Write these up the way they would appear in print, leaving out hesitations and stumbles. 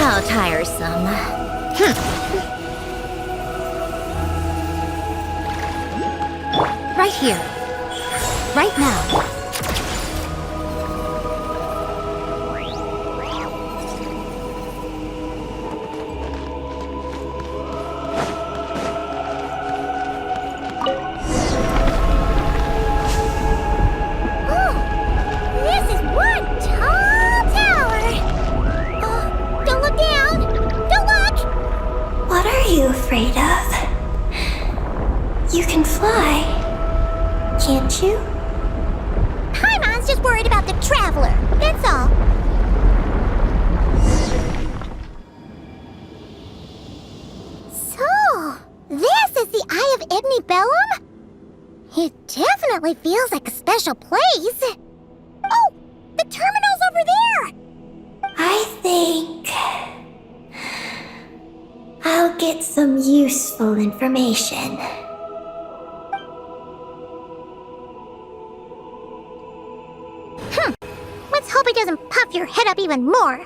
How tiresome. Right here. Right now. Afraid of? You can fly, can't you? Paimon's just worried about the traveler, that's all. So, this is the Eye of Ibni Bellum? It definitely feels like a special place. Oh, the terminal's over there! I think I'll get some useful information. Let's hope it doesn't puff your head up even more.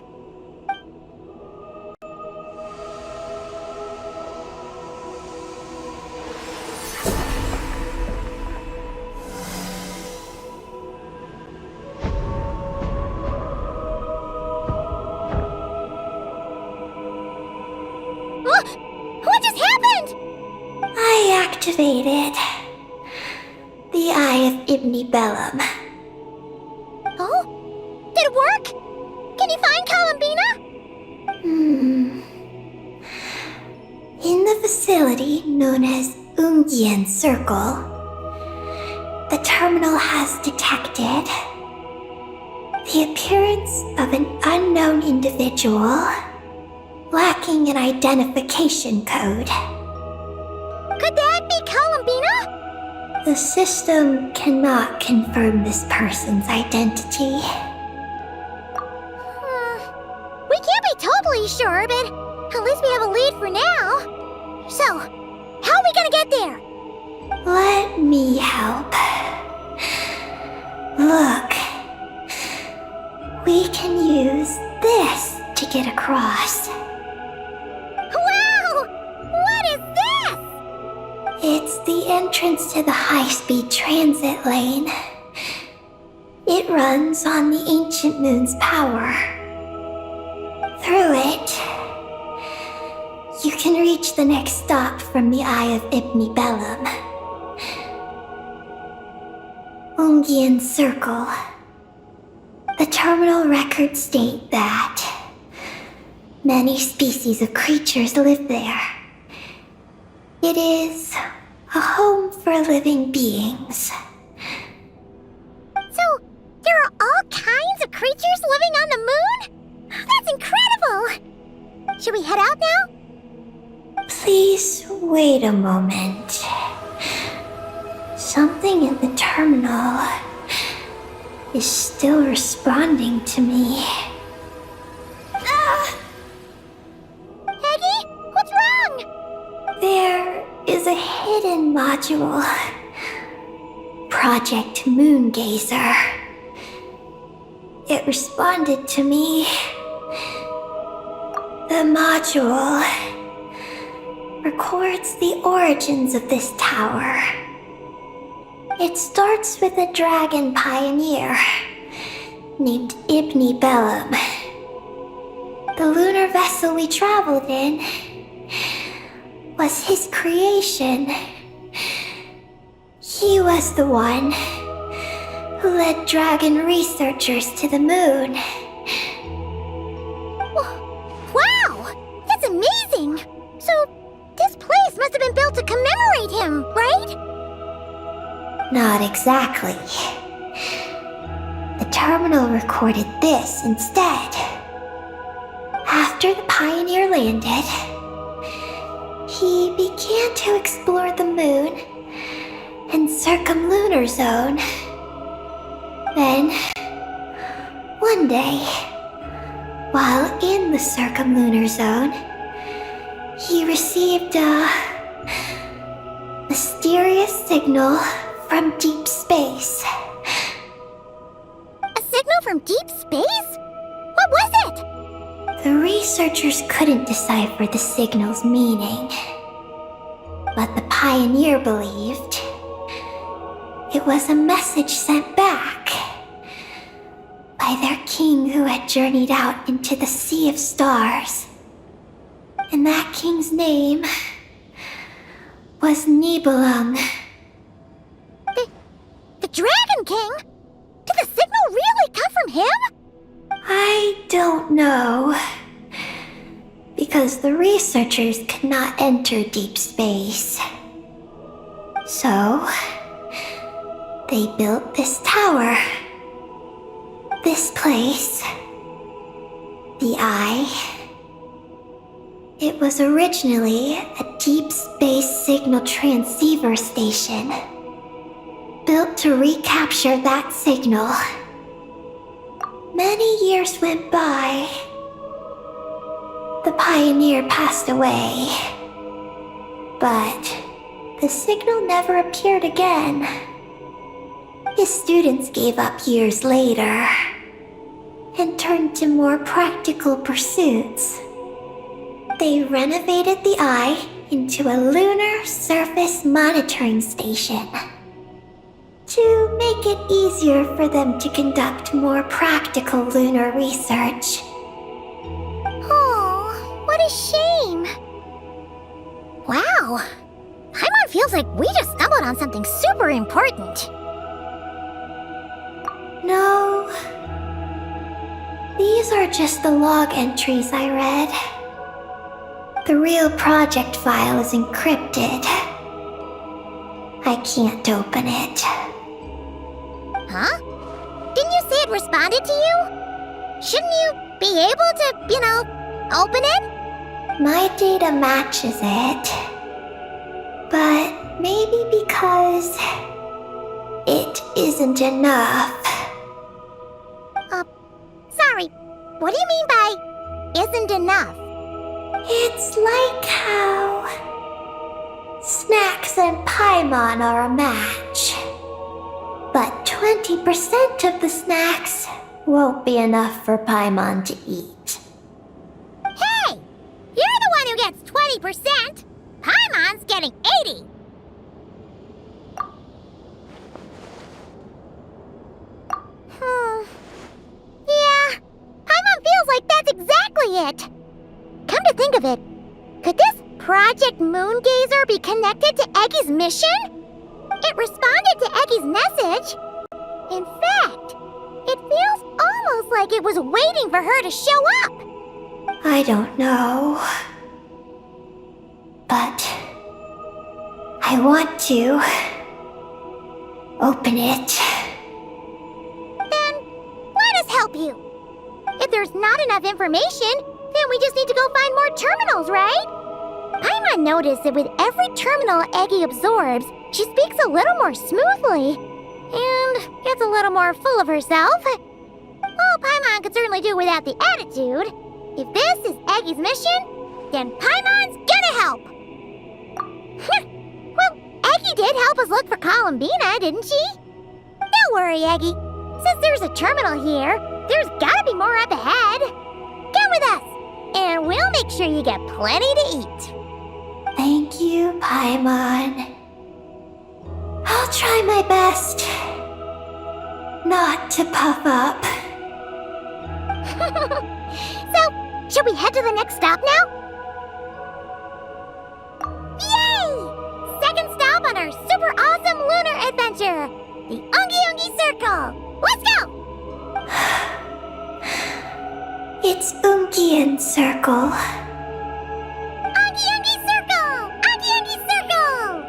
What just happened? I activated the Eye of Ibni Bellum. Oh? Did it work? Can you find Columbina? In the facility known as Ungian Circle, the terminal has detected the appearance of an unknown individual lacking an identification code. Could that be Columbina? The system cannot confirm this person's identity. We can't be totally sure, but at least we have a lead for now. So, how are we gonna get there? Let me help. Look. We can use this to get across. Wow! What is this? It's the entrance to the high-speed transit lane. It runs on the ancient moon's power. Through it, you can reach the next stop from the Eye of Ibni Bellum. Ungian Circle. The terminal records state that many species of creatures live there. It is a home for living beings. So, there are all kinds of creatures living on the moon? That's incredible! Should we head out now? Please wait a moment. Something in the terminal is still responding to me. Peggy, what's wrong? There is a hidden module. Project Moongazer. It responded to me. The module records the origins of this tower. It starts with a dragon pioneer named Ibni Bellum. The lunar vessel we traveled in was his creation. He was the one who led dragon researchers to the moon. Wow! That's amazing! So, this place must have been built to commemorate him, right? Not exactly. The terminal recorded this instead. After the pioneer landed, he began to explore the moon and circumlunar zone. Then, one day, while in the circumlunar zone, he received a mysterious signal from deep space. A signal from deep space? What was it? The researchers couldn't decipher the signal's meaning, but the pioneer believed it was a message sent back by their king who had journeyed out into the sea of stars. And that king's name was Nibelung. The Dragon King? Did the signal really come from him? I don't know. Because the researchers could not enter deep space. So, they built this tower. This place. The Eye. It was originally a deep space signal transceiver station, built to recapture that signal. Many years went by. The pioneer passed away, but the signal never appeared again. His students gave up years later and turned to more practical pursuits. They renovated the Eye into a lunar surface monitoring station to make it easier for them to conduct more practical lunar research. Oh, what a shame. Wow. Paimon feels like we just stumbled on something super important. No. These are just the log entries I read. The real project file is encrypted. I can't open it. Huh? Didn't you say it responded to you? Shouldn't you be able to, open it? My data matches it. But maybe because it isn't enough. Sorry. What do you mean by isn't enough? It's like how snacks and Paimon are a match. But 20% of the snacks won't be enough for Paimon to eat. Hey! You're the one who gets 20%! Paimon's getting 80! Yeah, Paimon feels like that's exactly it! Come to think of it, could this Project Moongazer be connected to Eggy's mission? It responded to Eggy's message. In fact, it feels almost like it was waiting for her to show up. I don't know. But I want to open it. Then let us help you. If there's not enough information, then we just need to go find more terminals, right? Paimon noticed that with every terminal Eggy absorbs, she speaks a little more smoothly and gets a little more full of herself. Well, Paimon could certainly do without the attitude. If this is Eggy's mission, then Paimon's gonna help. Well, Eggy did help us look for Columbina, didn't she? Don't worry, Eggy. Since there's a terminal here, there's gotta be more up ahead. Come with us, and we'll make sure you get plenty to eat. Thank you, Paimon. I'll try my best not to puff up. So, should we head to the next stop now? Yay! Second stop on our super awesome lunar adventure, the Ungi Circle. Let's go! It's Ungian Circle. Ungi Circle! Ungi Circle!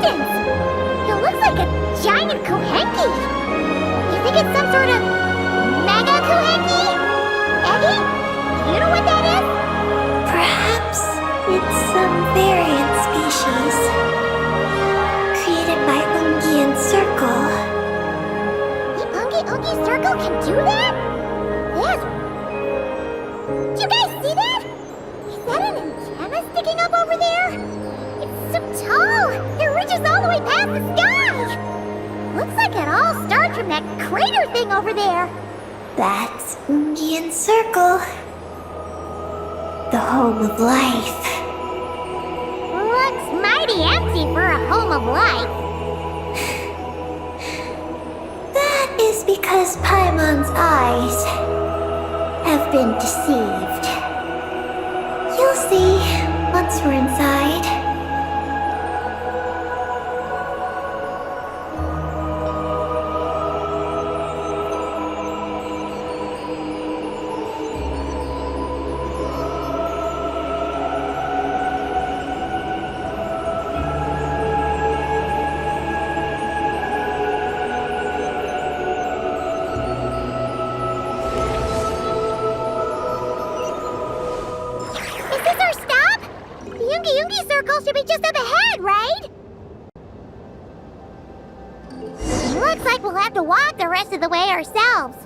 distance. It looks like a giant Kuhenki. You think it's some sort of mega Kuhenki? Eddie? Do you know what that is? Perhaps it's some variant species created by Ungian Circle. The Ungi Circle can do that? Yes. Do you guys see that? Is that an antenna sticking up over there? It's so tall. It reaches all the way past the sky. Looks like it all starts from that crater thing over there. That's Ungian Circle, the home of life. Looks mighty empty for a home of life. That is because Paimon's eyes have been deceived. You'll see once we're inside. Circle should be just up ahead, right? Looks like we'll have to walk the rest of the way ourselves.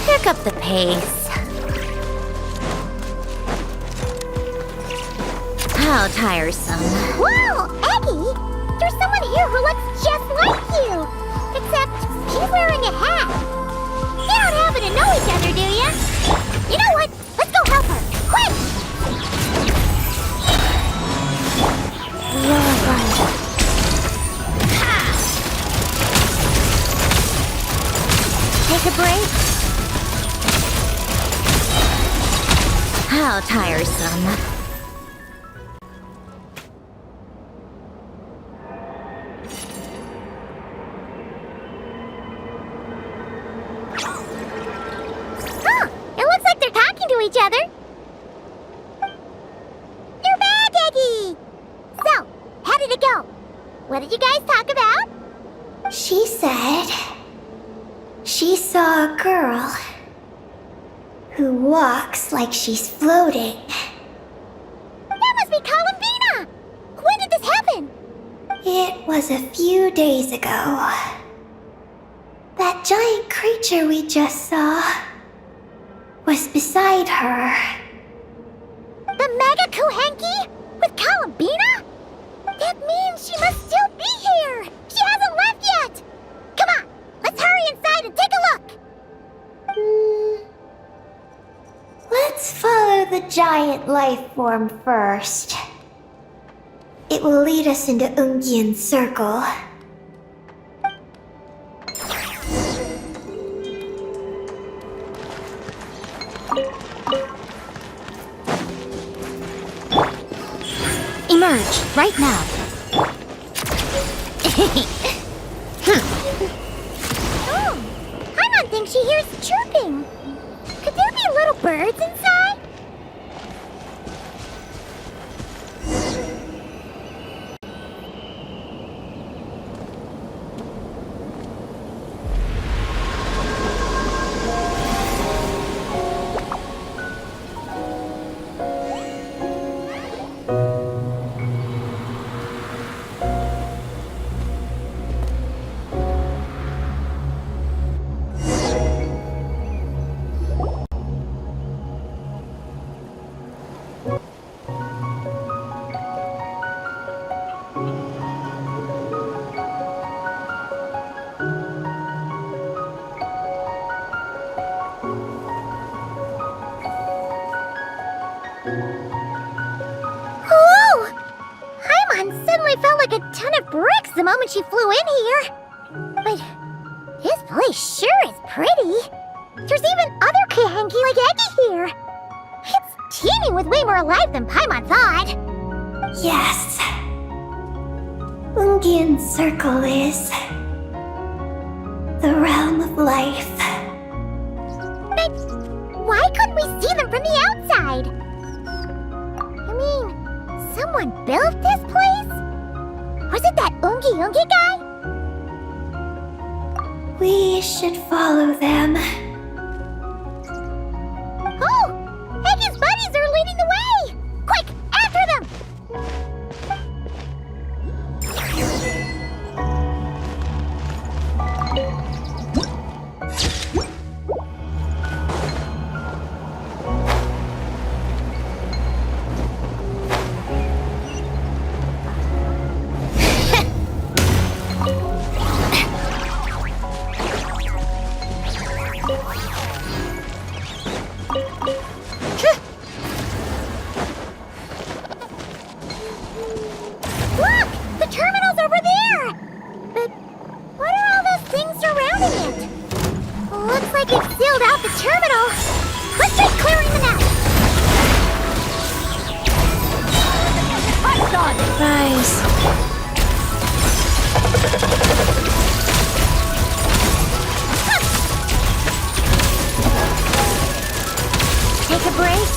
Pick up the pace. How tiresome. Whoa, Eddie! There's someone here who looks just like you! Except he's wearing a hat. You don't happen to know each other, do you? You know what? Let's go help her! Quick! You're right. Take a break. How tiresome. Huh! It looks like they're talking to each other. You're back, Eddie! So, how did it go? What did you guys talk about? She said she saw a girl who walks like she's floating. That must be Columbina! When did this happen? It was a few days ago. That giant creature we just saw was beside her. The Mega Kuhenki? With Columbina? That means she must still be here! She hasn't left yet! Come on, let's hurry inside and take a look! Let's follow the giant life form first. It will lead us into Ungian Circle. Emerge right now. Oh, Paimon thinks she hears chirping. Could there be little birds inside? bricks the moment she flew in here. But this place sure is pretty. There's even other Kahenki like Eggy here. It's teeming with way more alive than Paimon thought. Yes. Ungian's circle is the realm of life. But why couldn't we see them from the outside? I mean, someone built this place? Was it that Ungi guy? We should follow them. Oh! Eggy's buddies are leading the way! Quick, after them! Look! The terminal's over there! But what are all those things surrounding it? Looks like it sealed out the terminal. Let's try clearing them out! Rise. Take a break.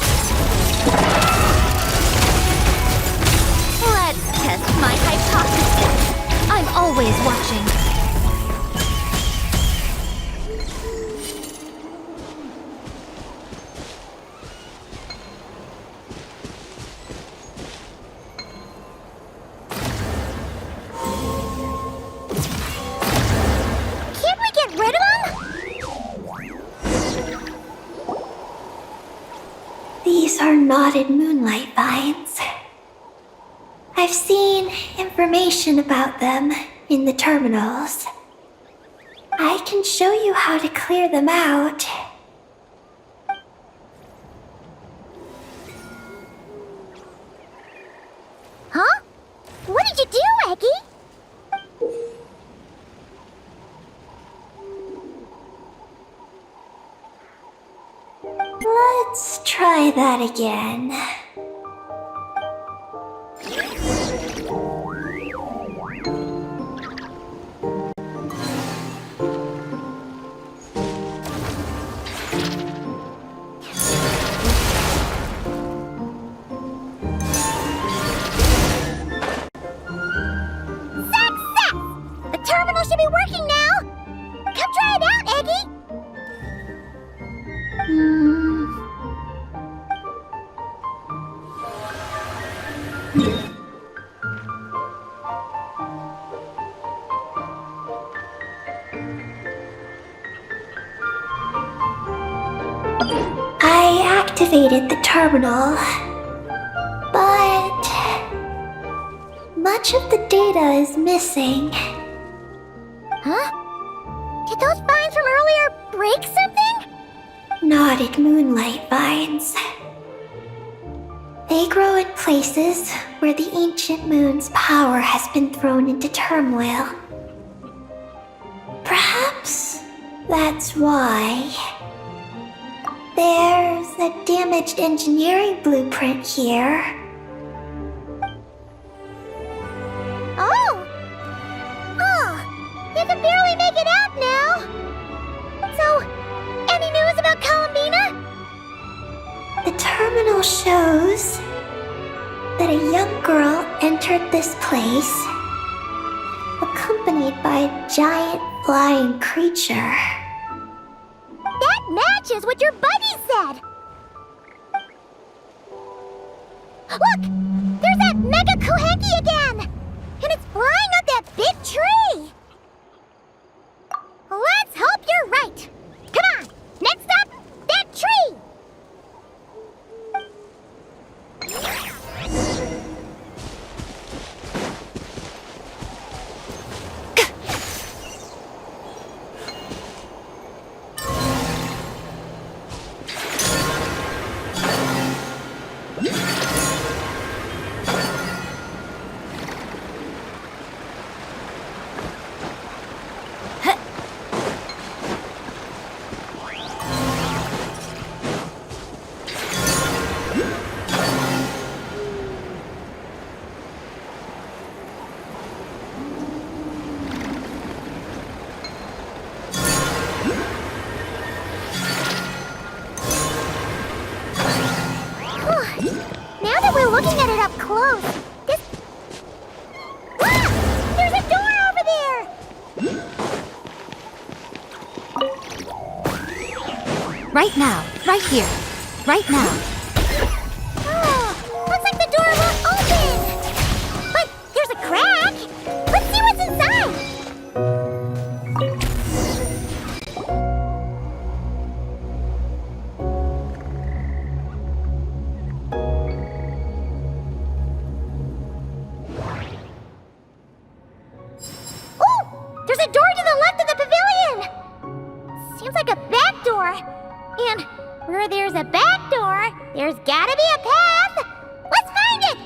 Let's test my hypothesis. I'm always watching. Can't we get rid of them? These are knotted moonlight vines. I've seen information about them in the terminals. I can show you how to clear them out. Huh? What did you do, Eggy? Let's try that again. Success! The terminal should be working now! Come try it out, Eggy! I activated the terminal, but much of the data is missing. Huh? Did those vines from earlier break something? Knotted moonlight vines. They grow in places where the ancient moon's power has been thrown into turmoil. Perhaps that's why. There's a damaged engineering blueprint here. Oh! Oh! You can barely make it out now! So, any news about Columbina? The terminal shows that a young girl entered this place, accompanied by a giant flying creature. That matches what your buddy said! Look! There's that Mega Kohenki again! And it's flying up that big tree! Let's hope you're right! Come on! Next up, that tree! Right now. Right here. Right now. Oh, looks like the door won't open. But there's a crack. Let's see what's inside. Oh, there's a door to the left of the pavilion. Seems like a back door. And where there's a back door, there's gotta be a path. Let's find it.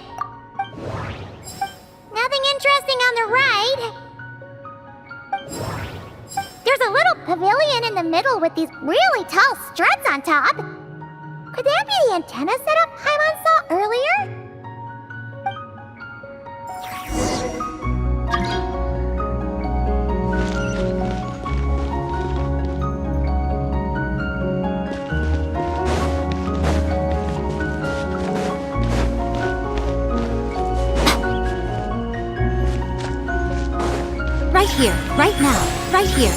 Nothing interesting on the right. There's a little pavilion in the middle with these really tall struts on top. Could that be the antenna setup Paimon saw earlier? Right here. Right now. Right here.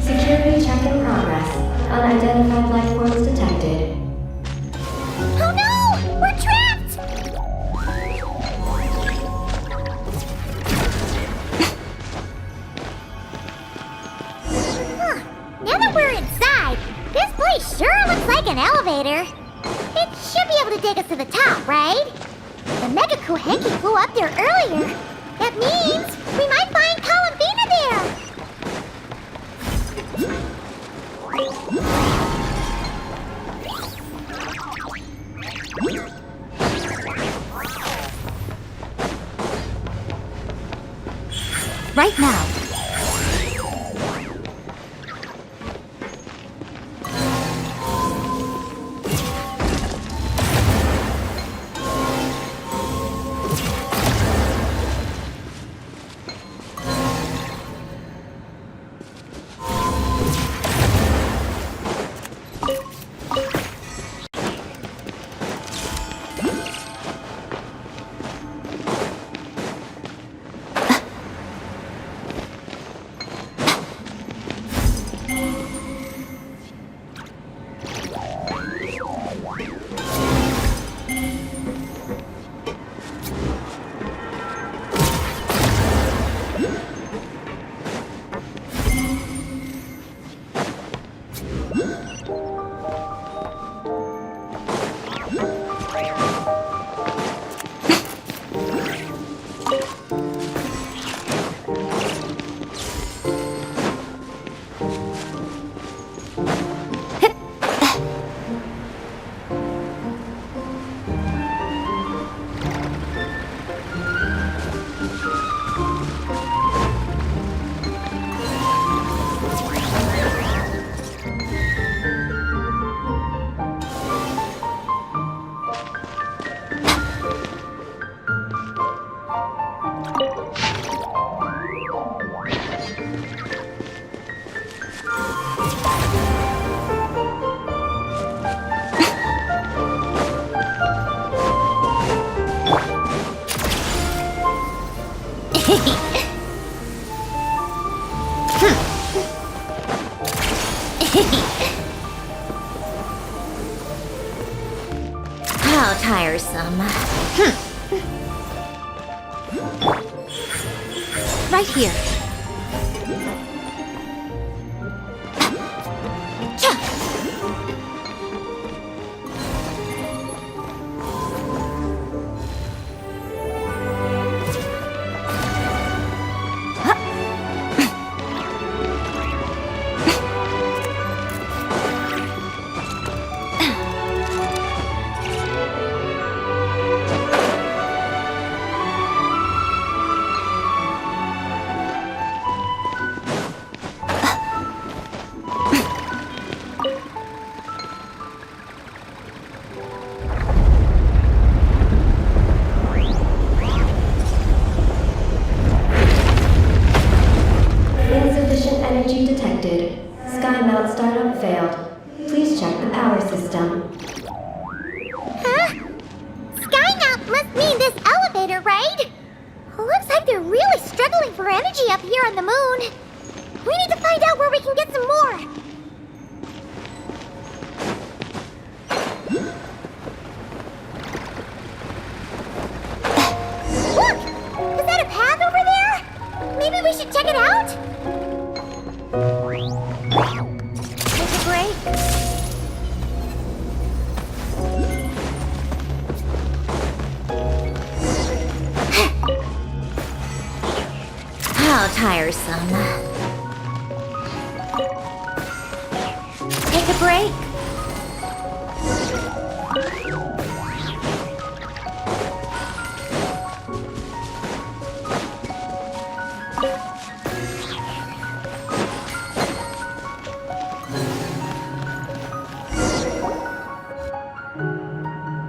Security check in progress. Unidentified life forms detected. Oh no! We're trapped! Huh. Now that we're inside, this place sure looks like an elevator. It should be able to take us to the top, right? The Mega Kuhenki flew up there earlier. That means we might find Columbina there. Right now. How tiresome. Right here. mean this elevator, right? Looks like they're really struggling for energy up here on the moon. We need to find out where we can get some more. Look! Is that a path over there? Maybe we should check it out? Take a break. How tiresome. Take a break.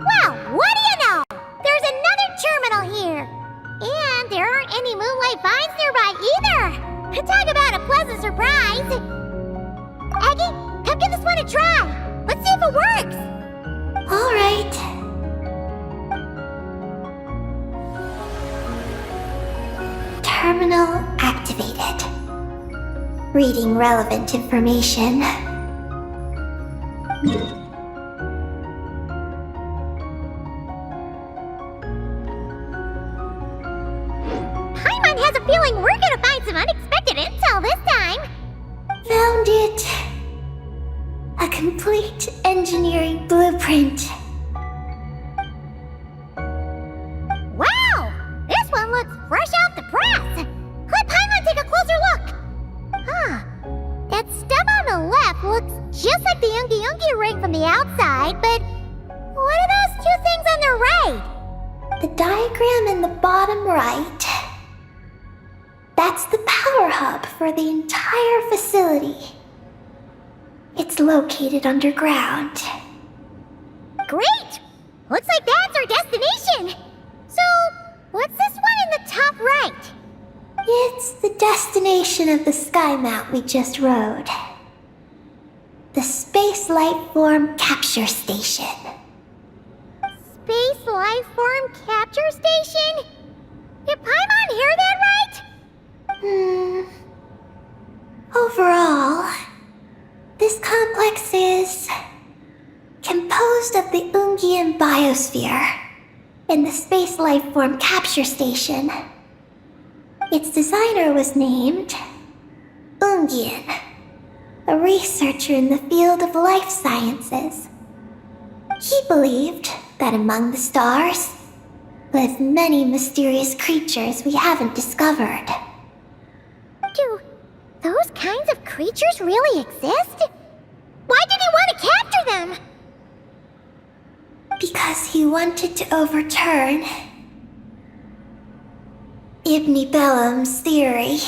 Well, what do you know? There's another terminal here. And there aren't any moonlight vines nearby either. Talk about a pleasant surprise. Aggie, come give this one a try. Let's see if it works. All right. Terminal activated. Reading relevant information. Paimon has a feeling we're gonna find some unexpected intel this time. Found it. A complete engineering blueprint. Wow! This one looks fresh off the press. Let Paimon take a closer look. Huh. That stuff on the left looks just like the Ungi ring from the outside, but what are those two things on the right? The diagram in the bottom right. That's the power hub for the entire facility. It's located underground. Great! Looks like that's our destination. So, what's this one in the top right? It's the destination of the sky mount we just rode. The Space Life Form Capture Station. Space Life Form Capture Station? Did Paimon hear that right? Overall, this complex is composed of the Ungian biosphere and the Space Life Form Capture Station. Its designer was named Ungian, a researcher in the field of life sciences. He believed that among the stars live many mysterious creatures we haven't discovered. Do those kinds of creatures really exist? Why did he want to capture them? Because he wanted to overturn Ibn Bellum's theory.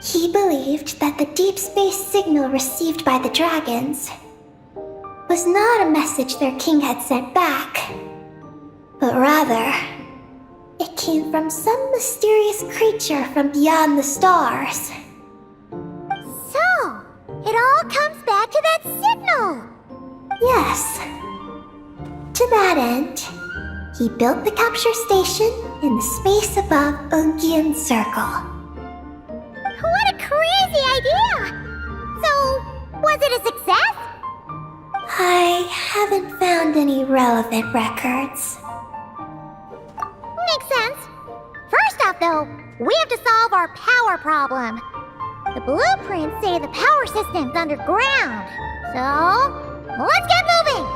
He believed that the deep space signal received by the dragons was not a message their king had sent back, but rather, it came from some mysterious creature from beyond the stars. So, it all comes back to that signal. Yes. To that end, he built the capture station in the space above Ungian Circle. What a crazy idea! So, was it a success? I haven't found any relevant records. Makes sense. First off, though, we have to solve our power problem. The blueprints say the power system's underground. So, let's get moving!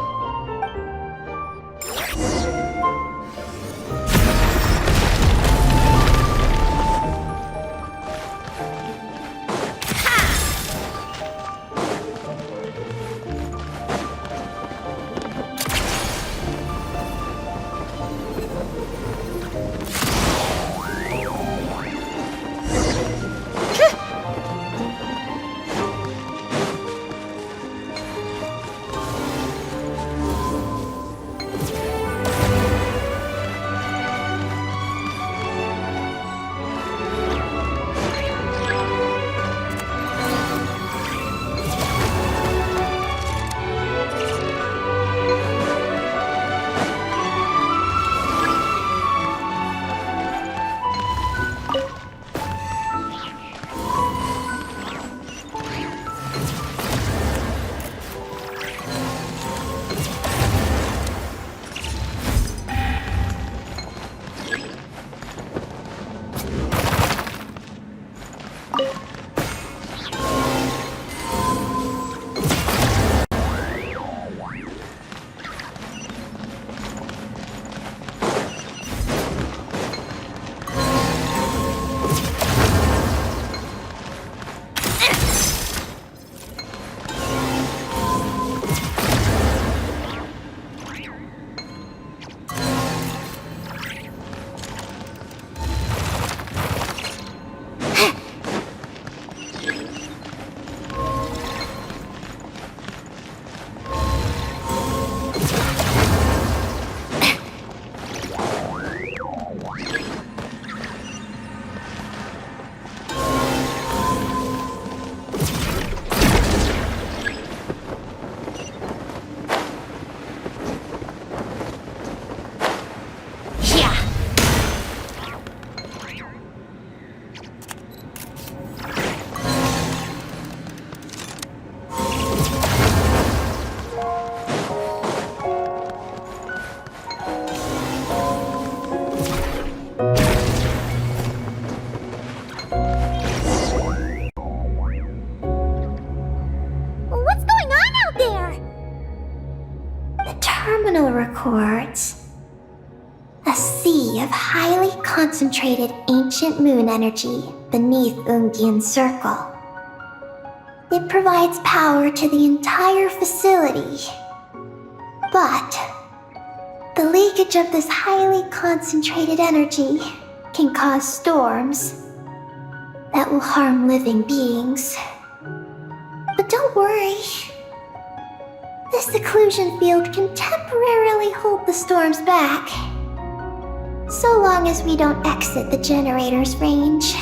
power cords. A sea of highly concentrated ancient moon energy beneath Ungyen's circle. It provides power to the entire facility. But the leakage of this highly concentrated energy can cause storms that will harm living beings. But don't worry. This seclusion field can temporarily hold the storms back, so long as we don't exit the generator's range.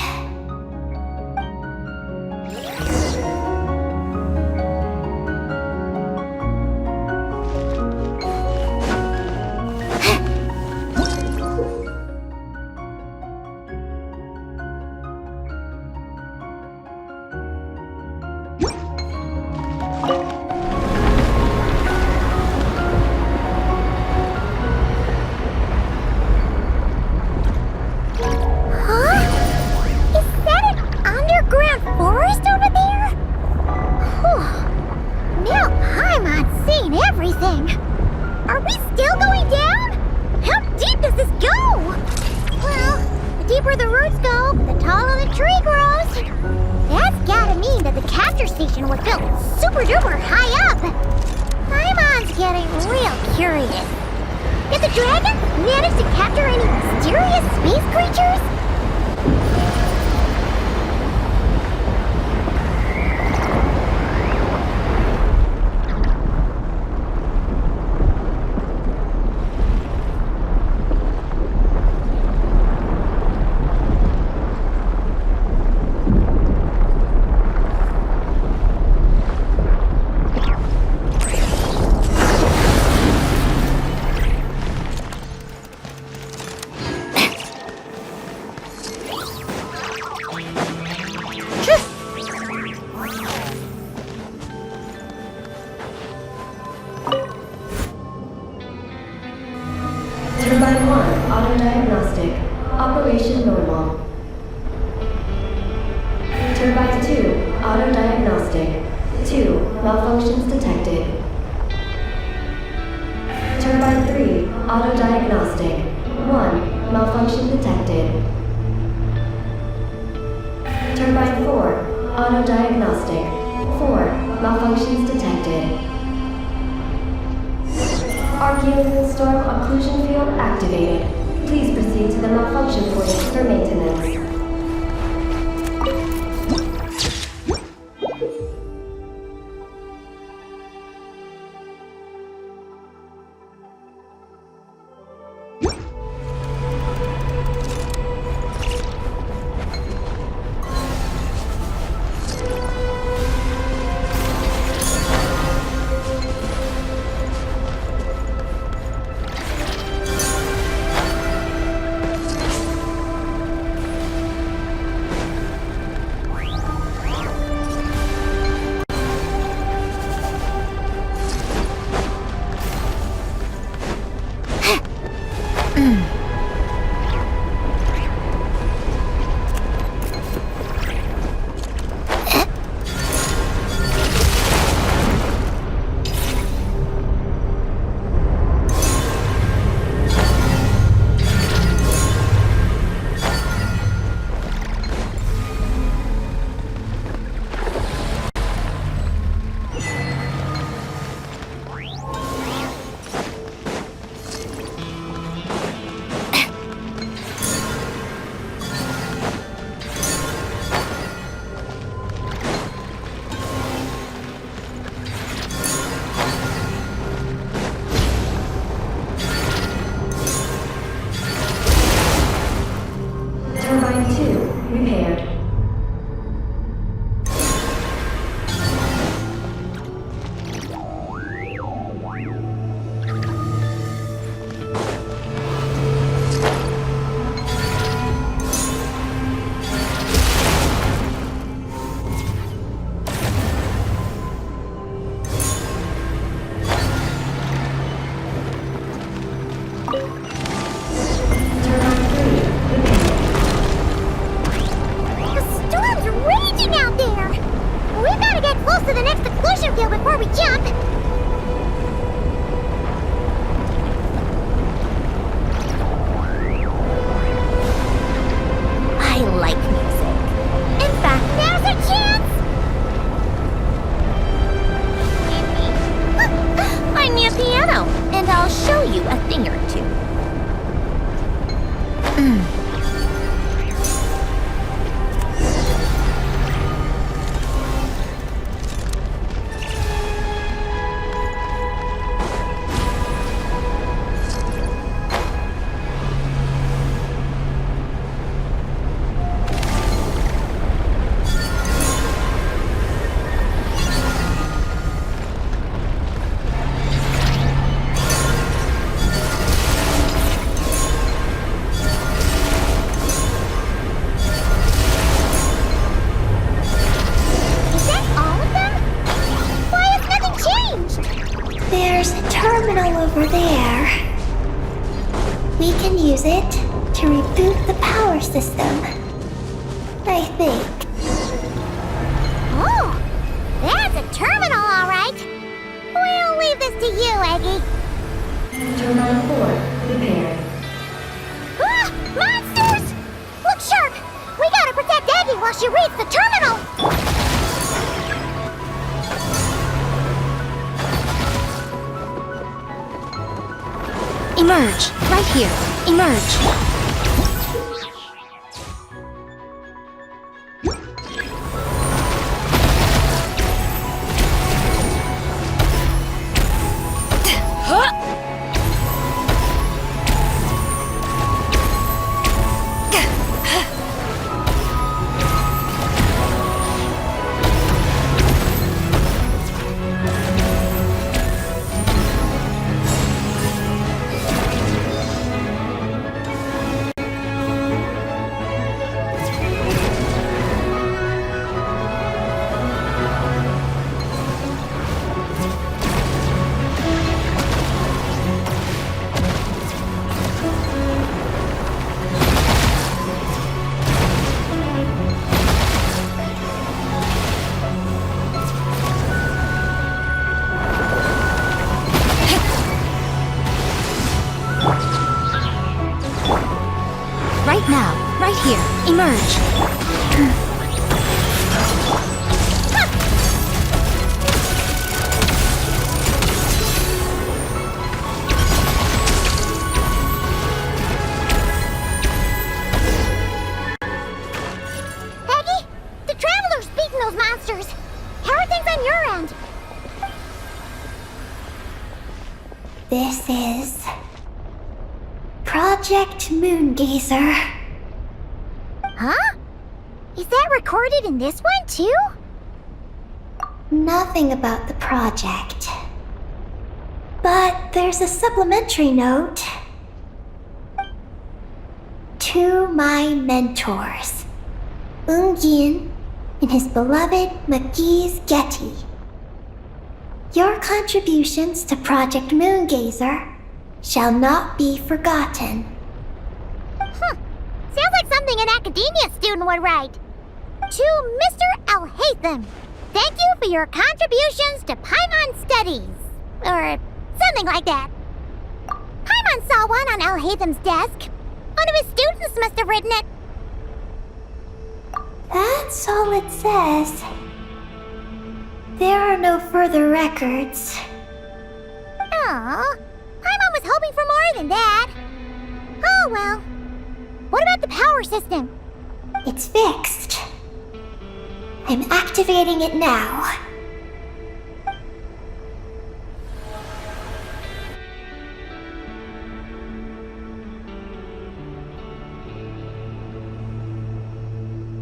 Turbine 1, auto-diagnostic. Operation normal. Turbine 2, auto-diagnostic. 2, malfunctions detected. Turbine 3, auto-diagnostic. 1, malfunction detected. Turbine 4, auto-diagnostic. 4, malfunctions detected. Archaean storm occlusion field activated. Please proceed to the malfunction point for maintenance. Turbine 2, repaired. Turbine 3, repaired. thing or two. There's a terminal over there. We can use it to reboot the power system. I think. Oh, that's a terminal, all right. We'll leave this to you, Eggy. Terminal 4 prepared. Ah, monsters! Look sharp! We gotta protect Eggy while she reads the terminal! Emerge! Right here! Emerge! Right now, right here, emerge! Eggy, the Traveler's beating those monsters. How are things on your end? This is Project Moongazer. Huh? Is that recorded in this one, too? Nothing about the project. But there's a supplementary note. To my mentors, Ungin and his beloved McGee's Getty. Your contributions to Project Moongazer shall not be forgotten. Sounds like something an academia student would write. To Mr. Alhaitham, thank you for your contributions to Paimon Studies. Or something like that. Paimon saw one on Alhaitham's desk. One of his students must have written it. That's all it says. There are no further records. Aw, Paimon was hoping for more than that. Oh well. What about the power system? It's fixed. I'm activating it now.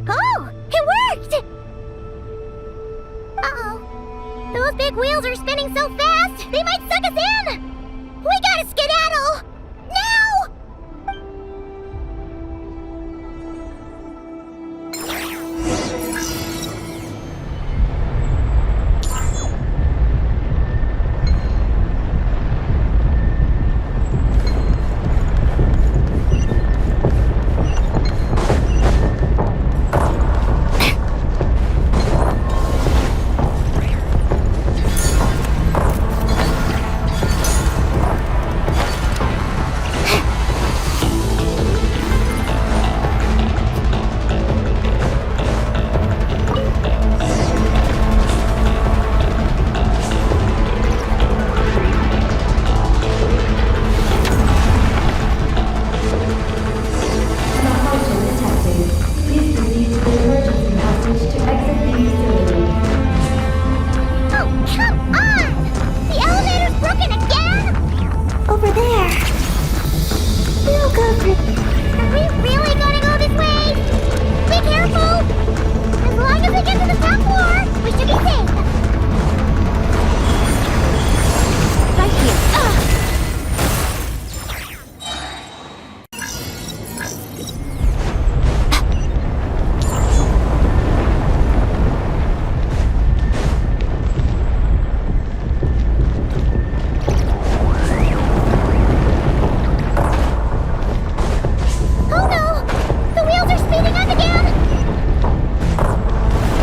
Oh, it worked! Uh-oh. Those big wheels are spinning so fast, they might suck us in! We gotta skedaddle! Now! we really gonna go this way? Be careful! As long as we get to the top floor, we should be safe. Right here. Oh no! The wheels are speeding up again!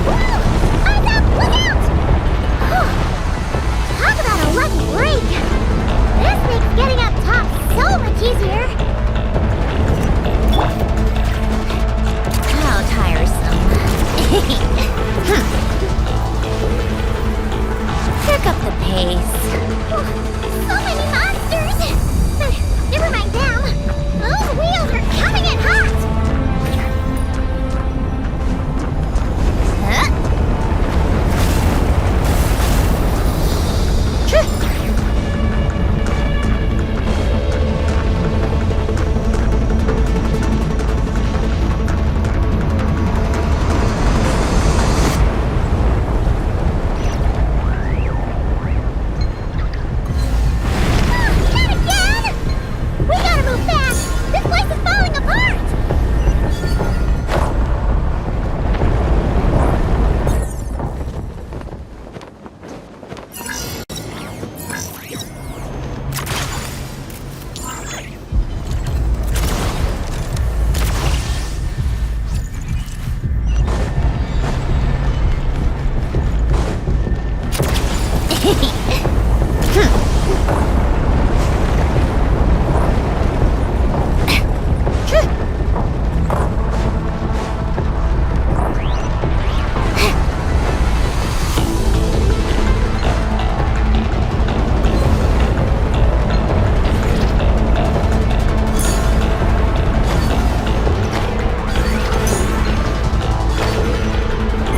Woo! Eyes up! Look out! Talk about a lucky break! This makes getting up top so much easier! How tiresome. Pick up the pace. So many monsters! Never mind them! Those wheels are coming in hot! Huh? Not again! We gotta move fast! This place is falling apart!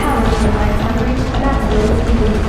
Power turbines have reached maximum speed.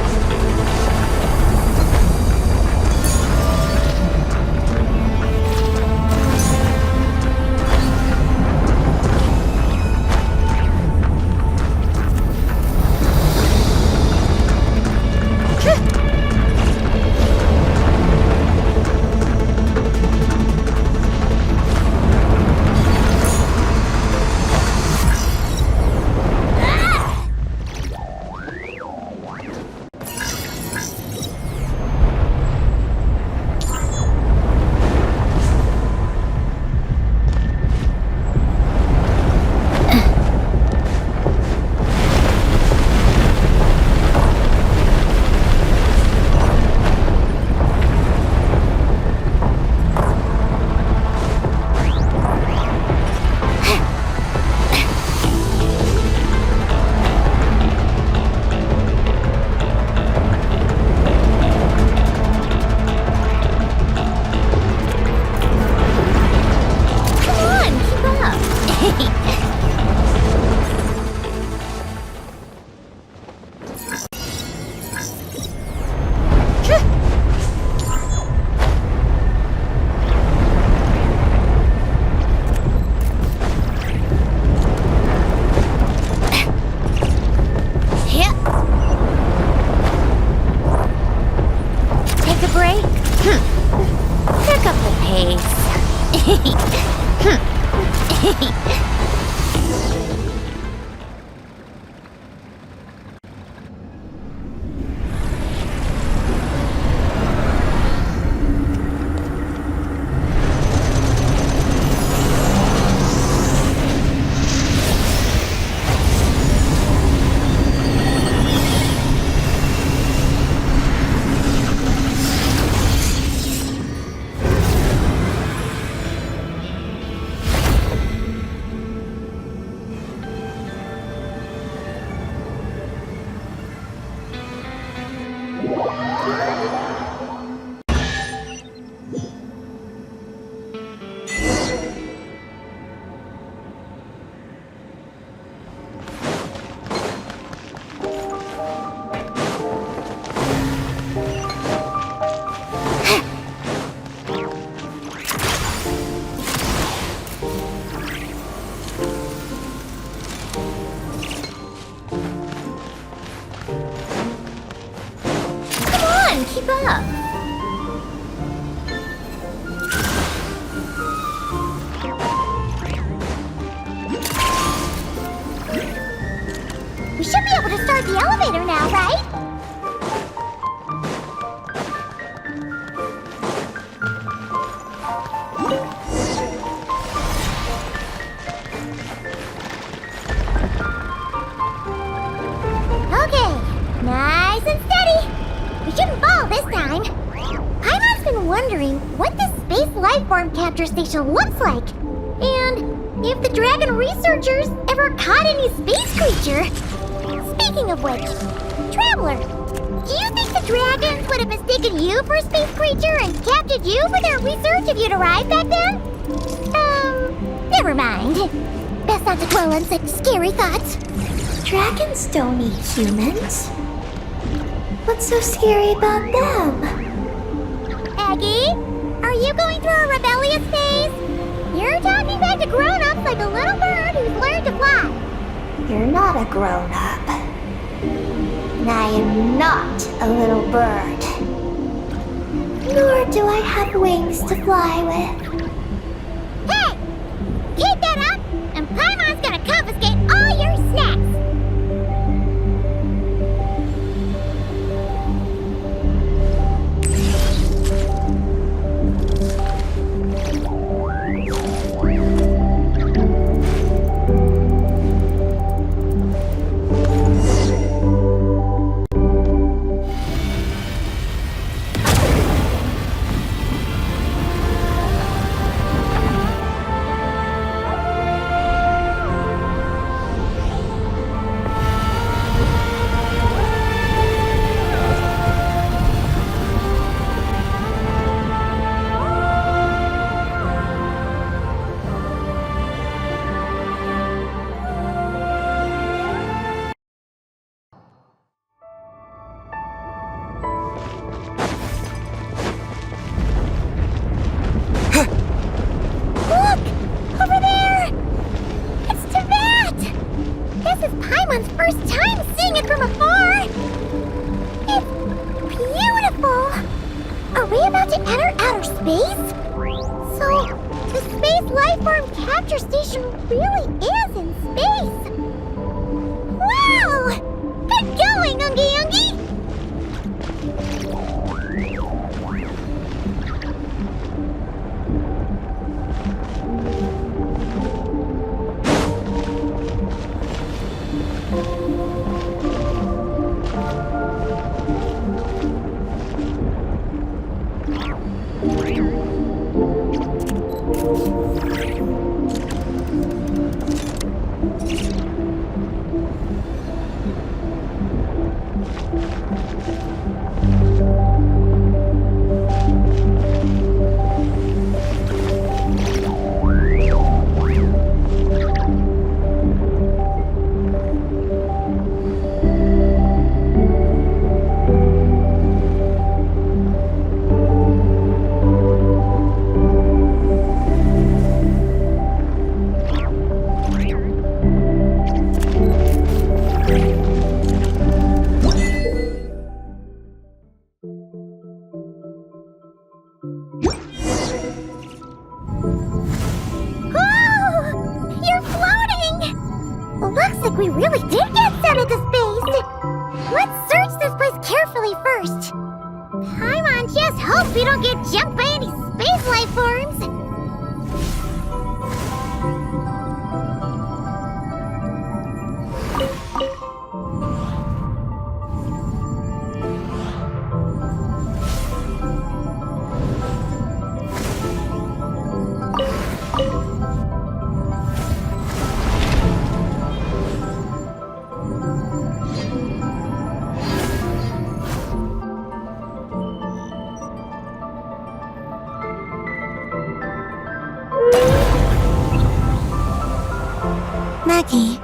Come on, keep up. Yep. Take a break. Pick up the pace. capture station looks like. And if the dragon researchers ever caught any space creature. Speaking of which, Traveler, do you think the dragons would have mistaken you for a space creature and captured you for their research if you'd arrived back then? Never mind. Best not to dwell on such scary thoughts. Dragons don't eat humans. What's so scary about them? Aggie, are you going through a rebellious phase? You're talking back to grown-ups like a little bird who's learned to fly. You're not a grown-up. And I am not a little bird. Nor do I have wings to fly with. Hey! Keep that up, and Paimon's gonna confiscate all your snacks! First time seeing it from afar! It's beautiful! Are we about to enter outer space? So, the space lifeform capture station really is in space! Wow! Good going, Ungi Ungi! We really did get sent into space! Let's search this place carefully first. Paimon just hopes we don't get jumped by any space life forms. Maggie,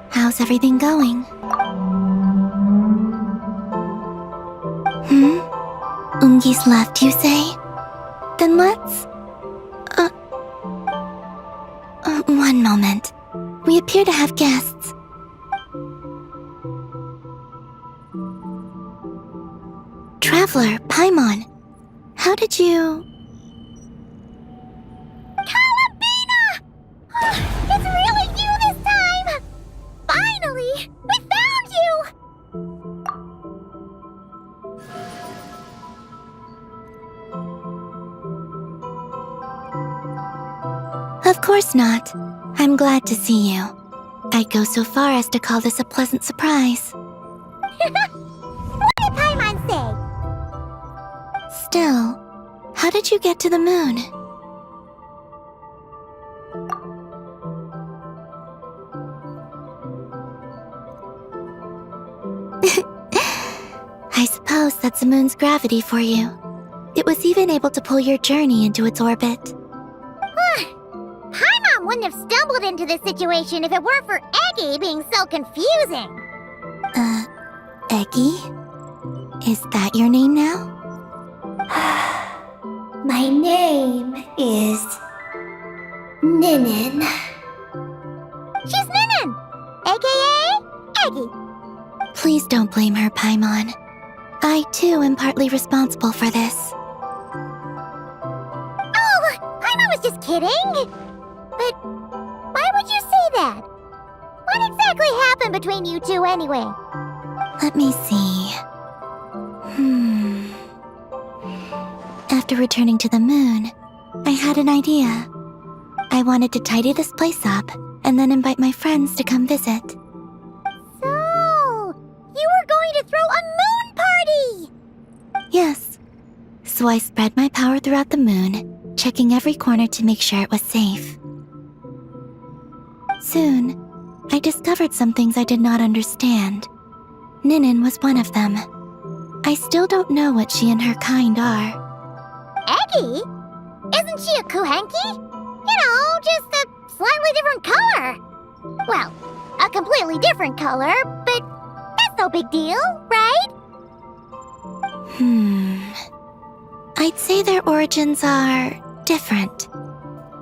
how's everything going? Ungi's left, you say? Then let's... one moment. We appear to have guests. Traveler, Paimon, how did you... It's really you this time! Finally! We found you! Of course not. I'm glad to see you. I'd go so far as to call this a pleasant surprise. What did Paimon say? Still, how did you get to the moon? That's the moon's gravity for you. It was even able to pull your journey into its orbit. Paimon wouldn't have stumbled into this situation if it weren't for Eggy being so confusing. Eggy? Is that your name now? My name is Ninin. She's Ninin, aka Eggy. Please don't blame her, Paimon. I, too, am partly responsible for this. Oh, Paimon was just kidding. But why would you say that? What exactly happened between you two anyway? Let me see. After returning to the moon, I had an idea. I wanted to tidy this place up and then invite my friends to come visit. So, you were going to throw a moon party! Yes. So I spread my power throughout the moon, checking every corner to make sure it was safe. Soon, I discovered some things I did not understand. Ninin was one of them. I still don't know what she and her kind are. Eggy? Isn't she a Kuhenki? You know, just a slightly different color. Well, a completely different color, but that's no big deal, right? I'd say their origins are different.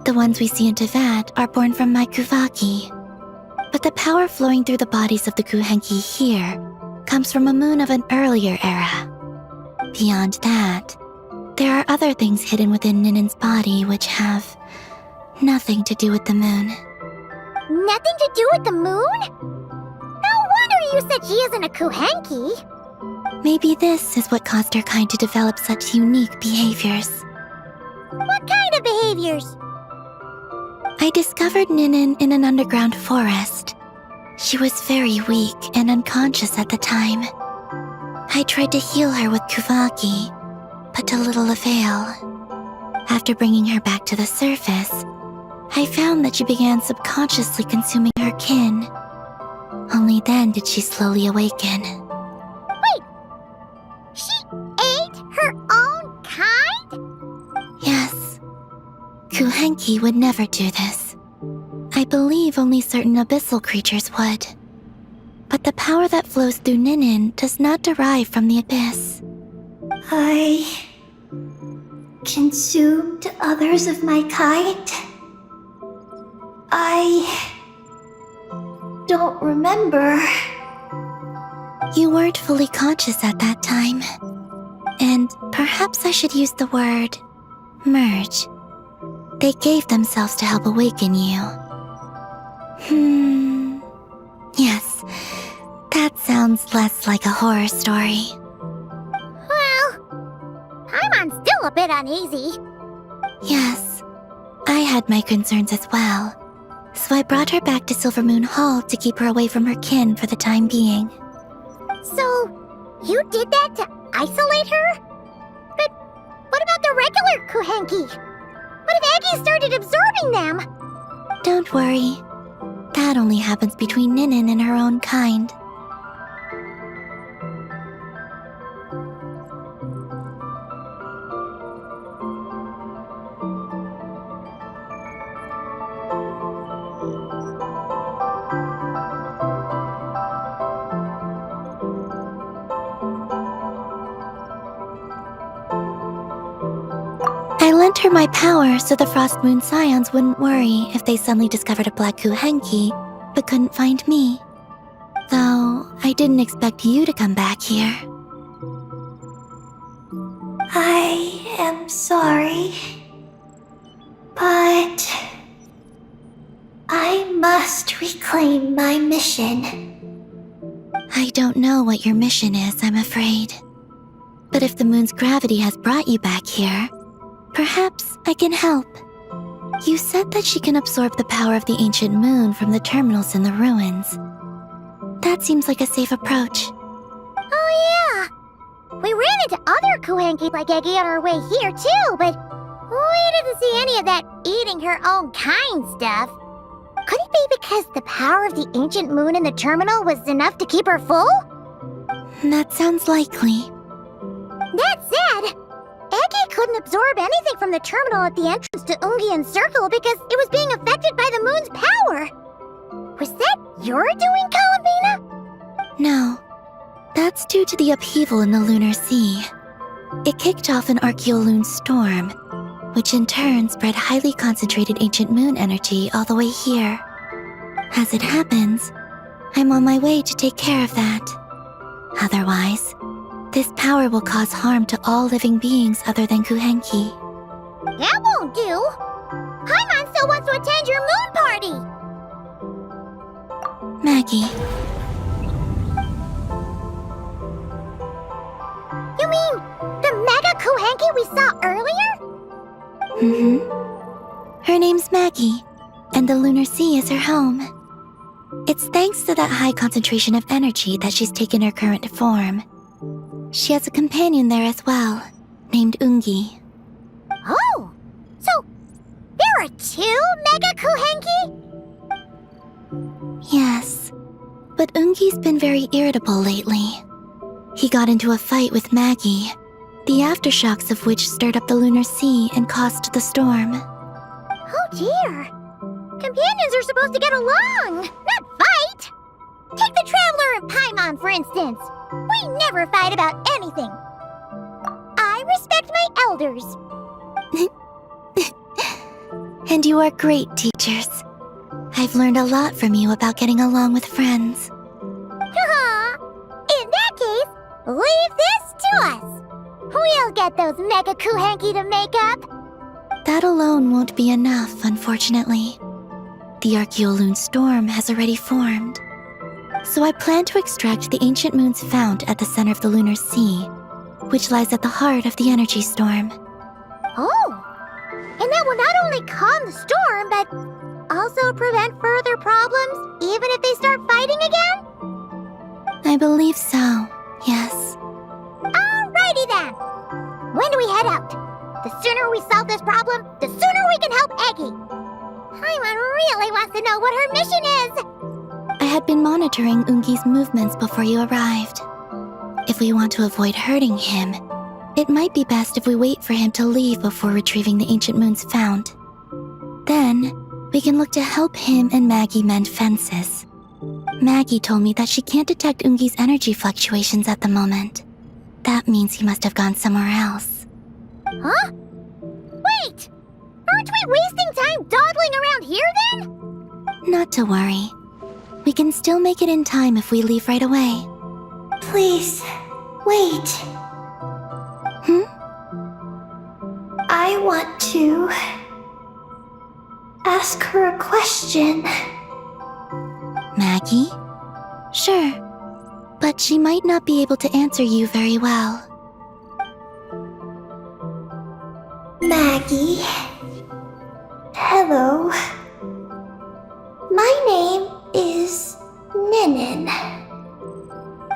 The ones we see in Teyvat are born from my Kuvaki. But the power flowing through the bodies of the Kuhenki here comes from a moon of an earlier era. Beyond that, there are other things hidden within Ninin's body which have nothing to do with the moon. Nothing to do with the moon? No wonder you said she isn't a Kuhenki. Maybe this is what caused her kind to develop such unique behaviors. What kind of behaviors? I discovered Ninin in an underground forest. She was very weak and unconscious at the time. I tried to heal her with Kuvaki, but to little avail. After bringing her back to the surface, I found that she began subconsciously consuming her kin. Only then did she slowly awaken. Wait! She ate her own kind? Yes. Kuhenki would never do this. I believe only certain abyssal creatures would. But the power that flows through Ninin does not derive from the abyss. I consumed others of my kind? I don't remember. You weren't fully conscious at that time. And perhaps I should use the word merge. They gave themselves to help awaken you. Yes, that sounds less like a horror story. Well, Paimon's still a bit uneasy. Yes, I had my concerns as well. So I brought her back to Silvermoon Hall to keep her away from her kin for the time being. So, you did that to isolate her? But what about the regular Kuhenki? What if Eggy started absorbing them? Don't worry. That only happens between Ninin and her own kind. I lent her my power so the Frost Moon Scions wouldn't worry if they suddenly discovered a black Kuhenki, but couldn't find me. Though, I didn't expect you to come back here. I am sorry, but I must reclaim my mission. I don't know what your mission is, I'm afraid. But if the moon's gravity has brought you back here, perhaps I can help. You said that she can absorb the power of the ancient moon from the terminals in the ruins. That seems like a safe approach. Oh yeah! We ran into other Kuhenki like Eggy on our way here too, but we didn't see any of that eating her own kind stuff. Could it be because the power of the ancient moon in the terminal was enough to keep her full? That sounds likely. That said, Eggy couldn't absorb anything from the terminal at the entrance to Ungian Circle because it was being affected by the moon's power. Was that your doing, Columbina? No. That's due to the upheaval in the lunar sea. It kicked off an Archeoloon storm, which in turn spread highly concentrated ancient moon energy all the way here. As it happens, I'm on my way to take care of that. Otherwise, this power will cause harm to all living beings other than Kuhenki. That won't do! Paimon still wants to attend your moon party! Maggie, You mean the Mega Kuhenki we saw earlier? Her name's Maggie, and the lunar sea is her home. It's thanks to that high concentration of energy that she's taken her current form. She has a companion there as well, named Ungi. Oh! So, there are 2 Mega Kuhenki? Yes, but Ungi's been very irritable lately. He got into a fight with Maggie, the aftershocks of which stirred up the lunar sea and caused the storm. Oh dear! Companions are supposed to get along, not fight! Take the Traveler and Paimon, for instance. We never fight about anything. I respect my elders. And you are great teachers. I've learned a lot from you about getting along with friends. In that case, leave this to us. We'll get those Mega Kuhenki to make up. That alone won't be enough, unfortunately. The Archeoloon storm has already formed. So I plan to extract the ancient moon's fount at the center of the lunar sea, which lies at the heart of the energy storm. Oh! And that will not only calm the storm, but also prevent further problems, even if they start fighting again? I believe so, yes. Alrighty then! When do we head out? The sooner we solve this problem, the sooner we can help Eggy. Paimon really wants to know what her mission is! I had been monitoring Ungi's movements before you arrived. If we want to avoid hurting him, it might be best if we wait for him to leave before retrieving the ancient moon's fount. Then, we can look to help him and Maggie mend fences. Maggie told me that she can't detect Ungi's energy fluctuations at the moment. That means he must have gone somewhere else. Huh? Wait! Aren't we wasting time dawdling around here then? Not to worry. We can still make it in time if we leave right away. Please, wait. I want to ask her a question. Maggie? Sure, but she might not be able to answer you very well. Maggie. Hello. My name is Ninin.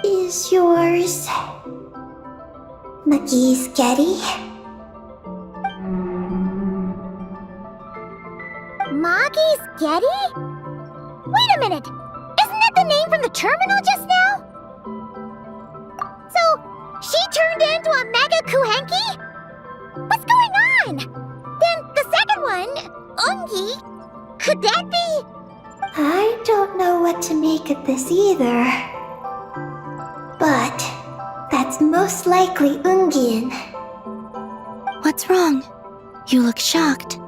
Is yours McGee's Getty? Maggie's Getty? Wait a minute! Isn't that the name from the terminal just now? So, she turned into a Mega Kuhenki? What's going on? Then the second one, Ungi, could that be? I don't know what to make of this either. But that's most likely Ungian. What's wrong? You look shocked.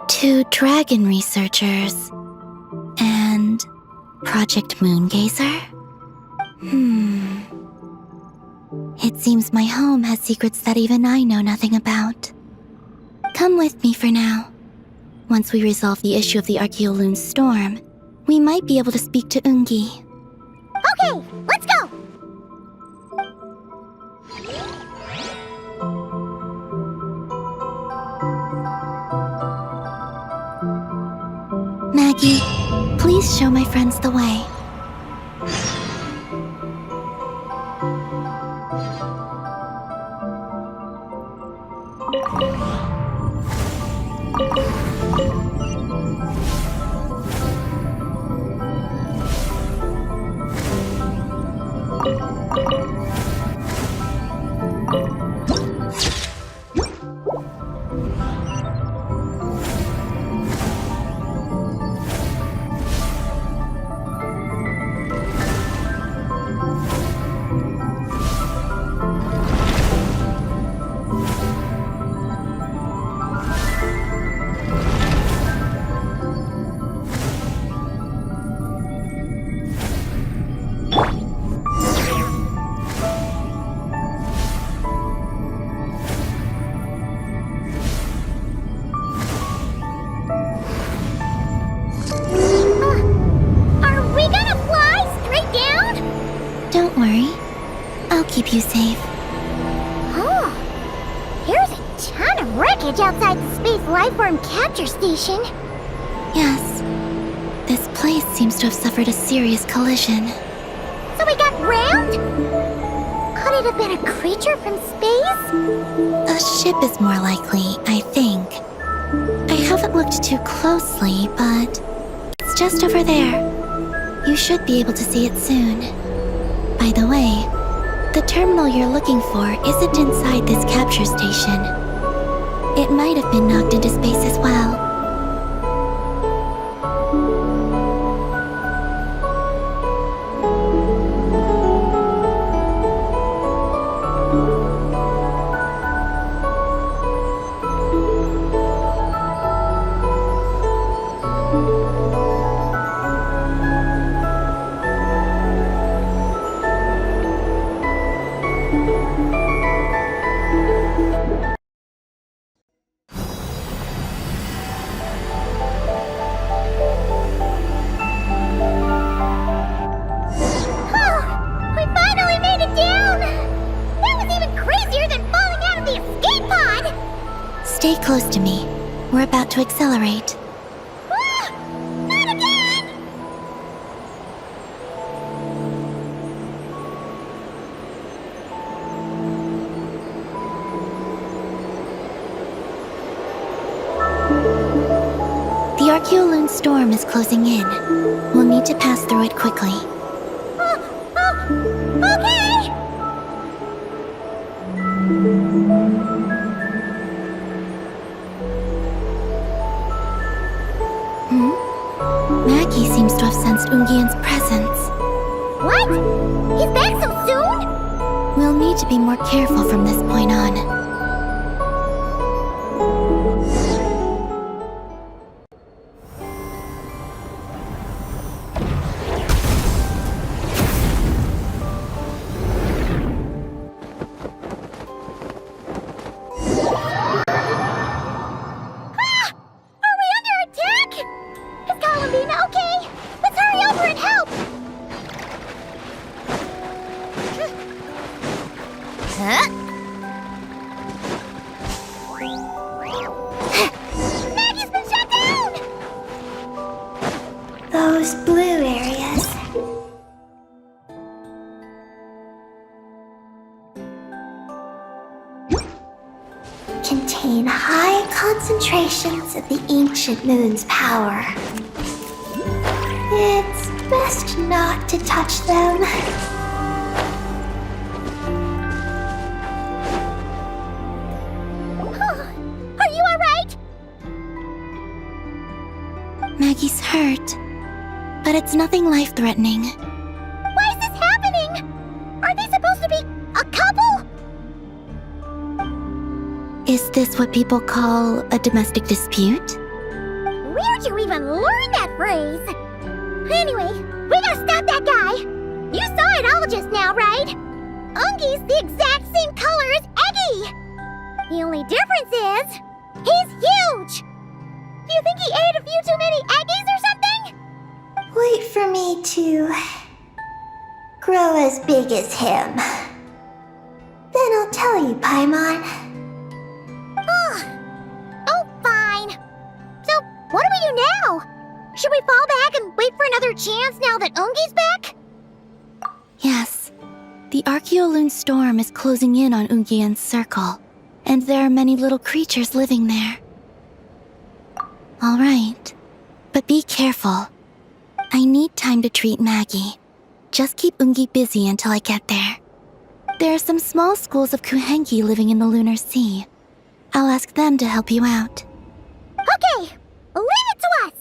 Two dragon researchers and Project Moongazer? It seems my home has secrets that even I know nothing about. Come with me for now. Once we resolve the issue of the Archeoloon storm, we might be able to speak to Ungi. Okay, let's go! Maggie, please show my friends the way. keep you safe. Oh, here's a ton of wreckage outside the Space Lifeform Capture Station. Yes. This place seems to have suffered a serious collision. So we got rammed? Could it have been a creature from space? A ship is more likely, I think. I haven't looked too closely, but it's just over there. You should be able to see it soon. By the way, the terminal you're looking for isn't inside this capture station. It might have been knocked into space as well. Stay close to me. We're about to accelerate. Ah! Not again! The Archeoloon storm is closing in. We'll need to pass through it quickly. Okay! Maggie seems to have sensed Ungian's presence. What? He's back so soon? We'll need to be more careful from this point on. Maggie's been shut down! Those blue areas. Contain high concentrations of the ancient moon's power. It's best not to touch them. Are you alright? Maggie's hurt, but it's nothing life-threatening. Why is this happening? Are they supposed to be a couple? Is this what people call a domestic dispute? Where'd you even learn that phrase? Anyway, we gotta stop that guy. You saw it all just now, right? Ungi's the exact same color as Eggy. The only difference is, he's huge. Do you think he ate a few too many Eggies or something? Wait for me to grow as big as him. Then I'll tell you, Paimon. Oh, fine. So, what do we do now? Should we fall back and wait for another chance now that Ungi's back? Yes. The Archeoloon storm is closing in on Ungian's circle, and there are many little creatures living there. All right, but be careful. I need time to treat Maggie. Just keep Ungi busy until I get there. There are some small schools of Kuhenki living in the Lunar Sea. I'll ask them to help you out. Okay, leave it to us.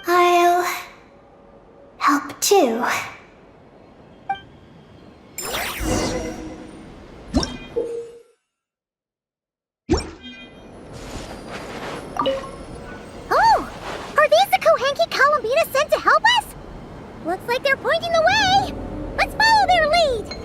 I'll help too. Oh, are these the Kuhenki Columbina sent to help us? Looks like they're pointing the way. Let's follow their lead.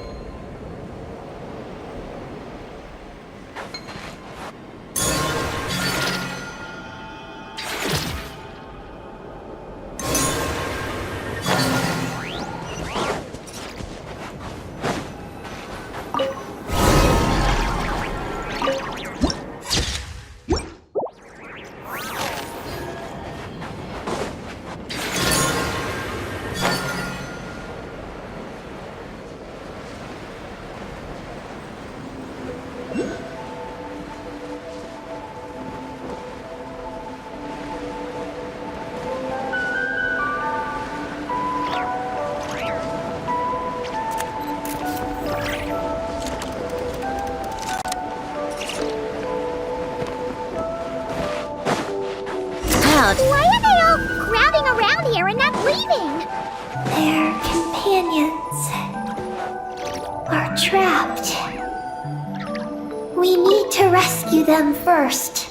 out. Why are they all crowding around here and not leaving? Their companions are trapped. We need to rescue them first.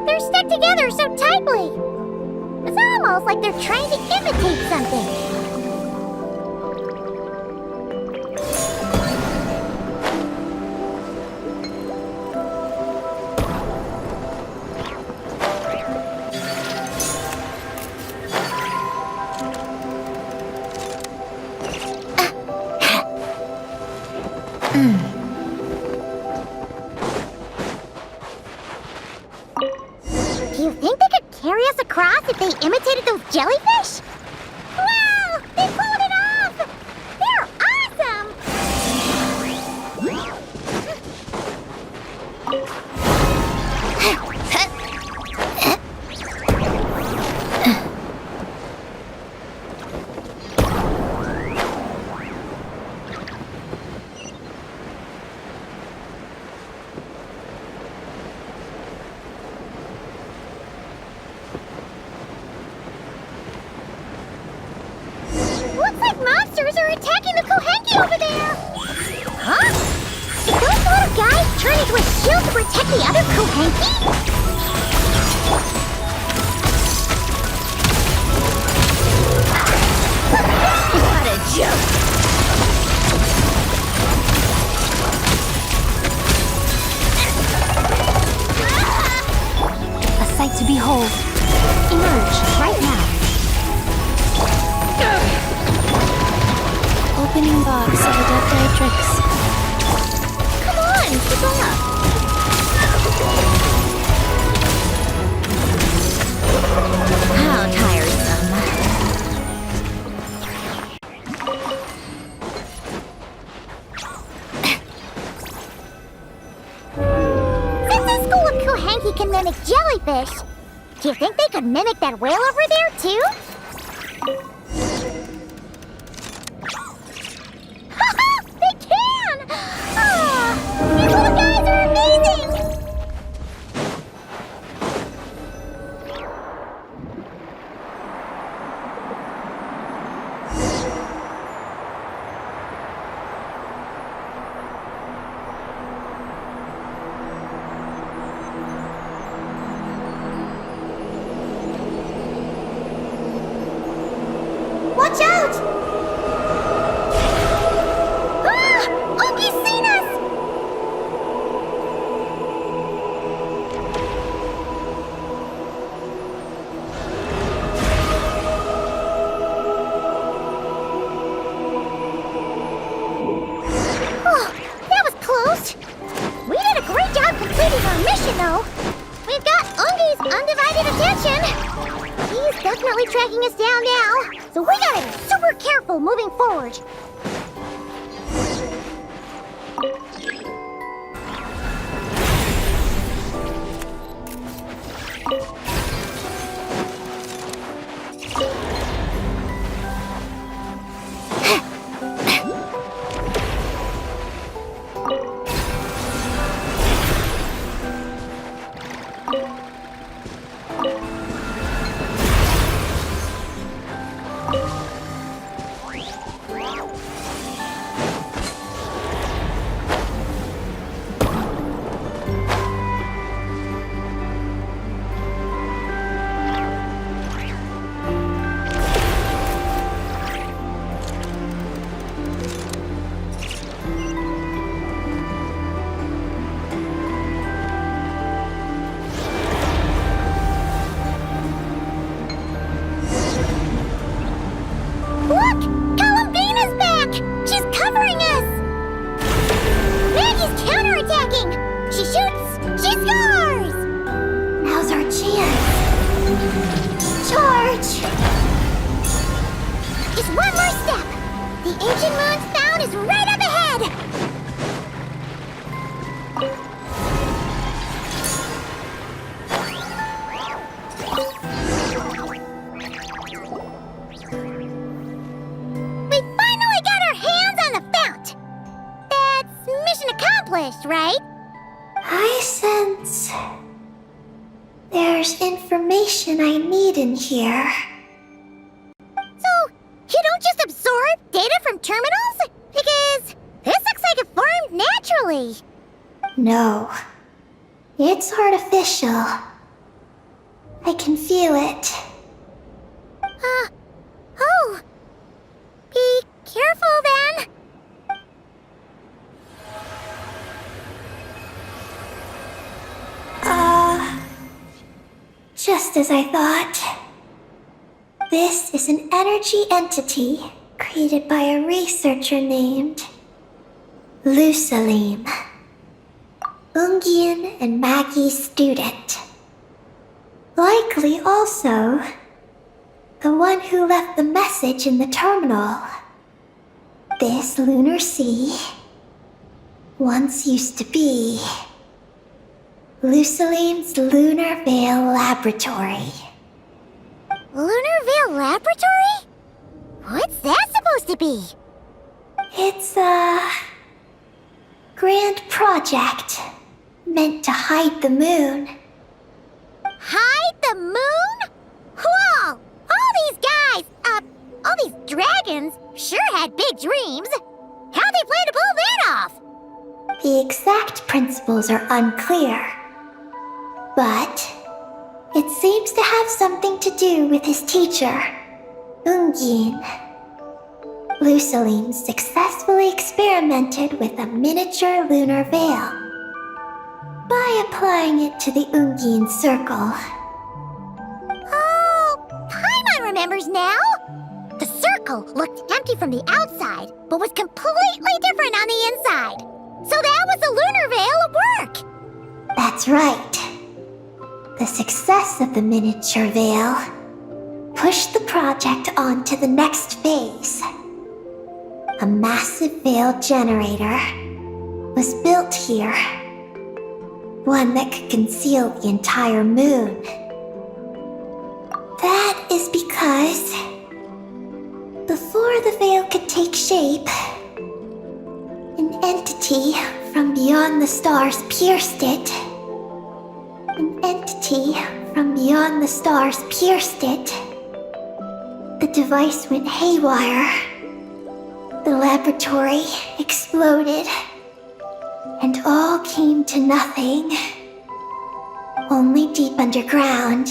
They're stuck together so tightly. It's almost like they're trying to imitate something. Do you think they could carry us across if they imitated those jellyfish? Wow! They pulled it off! They're awesome! Looks like monsters are attacking the Kohenki over there! Huh? Did those little guys turn into a shield to protect the other Kohenki? What a joke. A sight to behold. Emerge right now. Opening box of the Nod-Krai. Come on, keep up. How tiresome. Since this school of Kohenki can mimic jellyfish, do you think they could mimic that whale over there, too? They can! Ah, these little guys are amazing! Watch out! Ah! Oki's seen us! Oh, that was close. We did a great job completing our mission, though. We've got Ungi's undivided attention. He's definitely tracking us down now, so we gotta be super careful moving forward. Ancient Moon's Found is right up ahead! We finally got our hands on the fount! That's mission accomplished, right? I sense there's information I need in here. So, you don't just absorb data from terminals? Because this looks like it formed naturally. No, it's artificial. I can feel it. Oh. Be careful then. Just as I thought. This is an energy entity created by a researcher named Lusalim. Ungian and Maggie's student. Likely also the one who left the message in the terminal. This lunar sea once used to be Lusalim's Lunar Veil Laboratory. Lunar Veil Laboratory? What's that supposed to be? It's a grand project meant to hide the moon. Hide the moon? Whoa! All these guys, all these dragons sure had big dreams. How'd they plan to pull that off? The exact principles are unclear, but it seems to have something to do with his teacher, Ungian. Lusalim successfully experimented with a miniature lunar veil by applying it to the Ungian circle. Oh, Paimon remembers now. The circle looked empty from the outside, but was completely different on the inside. So that was the lunar veil at work. That's right. The success of the miniature veil pushed the project on to the next phase. A massive veil generator was built here. One that could conceal the entire moon. That is because before the veil could take shape, an entity from beyond the stars pierced it. An entity from beyond the stars pierced it. The device went haywire. The laboratory exploded. And all came to nothing. Only deep underground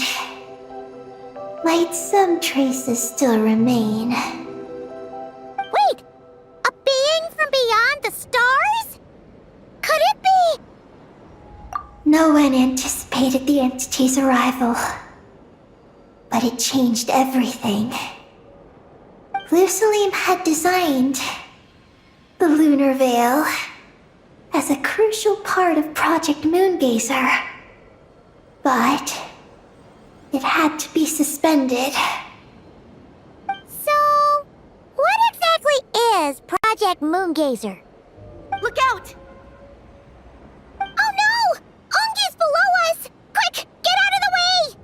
might some traces still remain. Wait! A being from beyond the stars? Could it be? No one anticipated the entity's arrival, but it changed everything. Lusalim had designed the lunar veil as a crucial part of Project Moongazer, but it had to be suspended. So, what exactly is Project Moongazer? Look out! Oh no! Ungi's below us! Quick, get out of the way!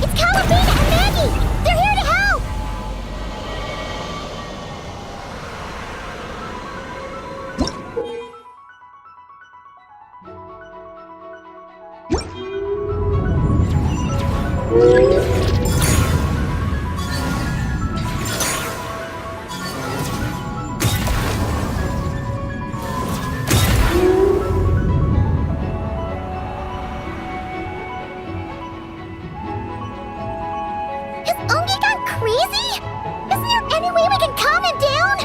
It's Calabina and Maggie! They're here to help! Has Ungi gone crazy? Isn't there any way we can calm him down?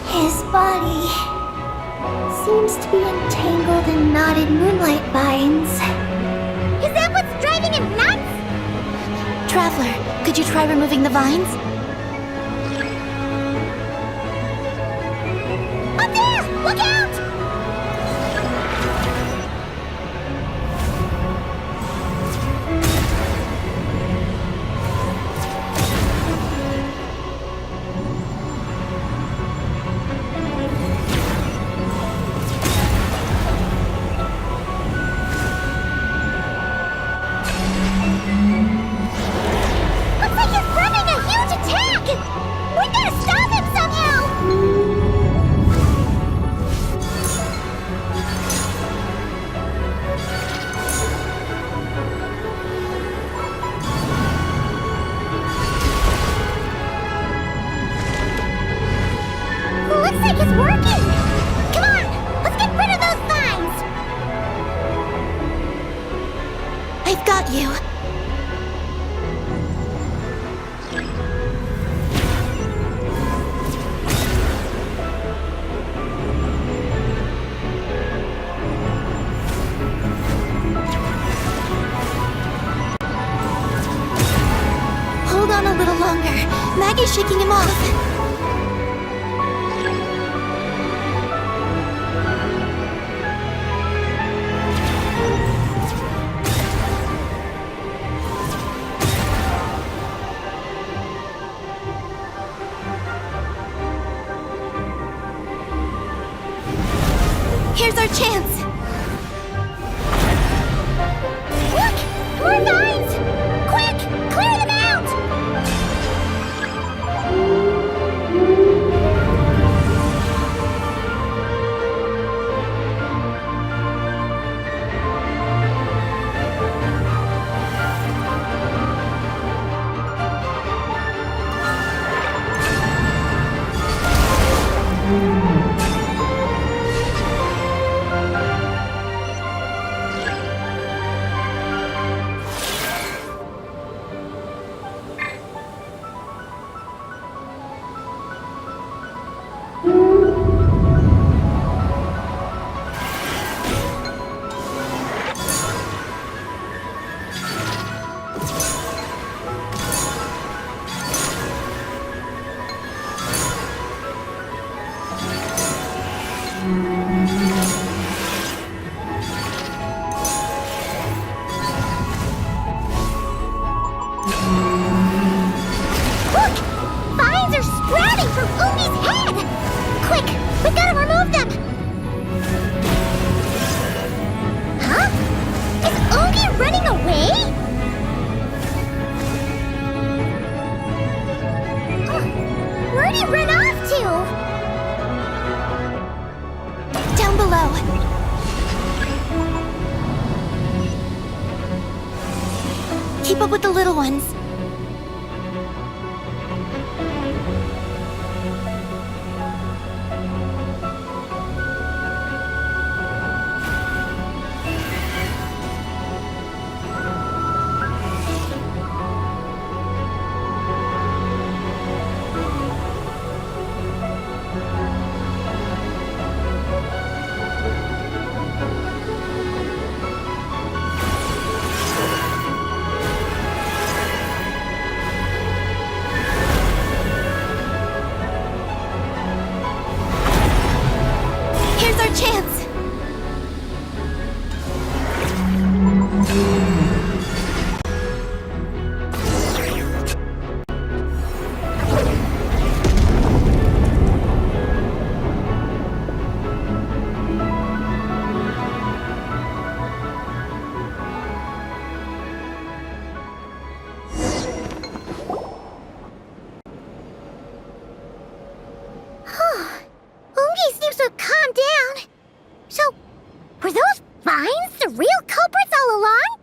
His body seems to be entangled in knotted moonlight vines. Is that what's driving him nuts? Traveler, Could you try removing the vines? Up there! Look out! Looks like he's running a huge attack! We gotta stop him somehow! Looks like it's working! Come on! Let's get rid of those vines! I've got you. Hold on a little longer. Maggie's shaking him off. Here's our chance. Look! More vines! Quick! Clear them out! Look! Vines are sprouting from Umi's head! Quick! We gotta remove them! Huh? Is Ungi running away? Where'd he run off to? Down below. Keep up with the little ones. Here's our chance. Ungi seems to have calmed down. So, were those vines the real culprits all along?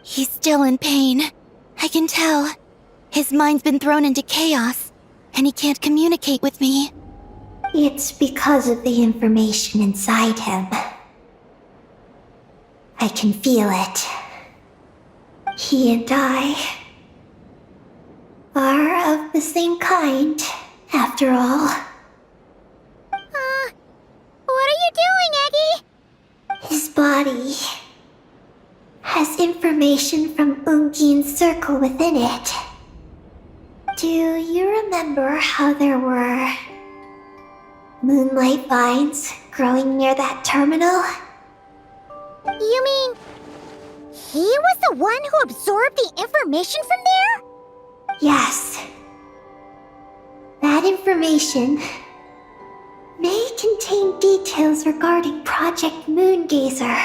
He's still in pain. I can tell. His mind's been thrown into chaos, and he can't communicate with me. It's because of the information inside him. I can feel it. He and I are of the same kind, after all. What are you doing, Eggy? His body has information from Ungin's circle within it. Do you remember how there were moonlight vines growing near that terminal? You mean he was the one who absorbed the information from there? Yes. That information may contain details regarding Project Moongazer.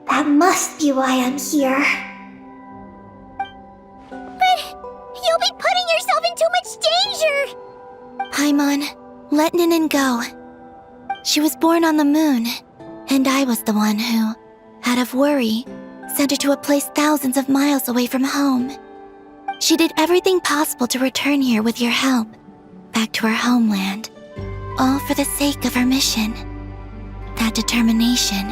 That must be why I'm here. But you'll be putting yourself in too much danger! Paimon, let Ninin go. She was born on the moon, and I was the one who, out of worry, sent her to a place thousands of miles away from home. She did everything possible to return here with your help, back to her homeland, all for the sake of her mission. That determination,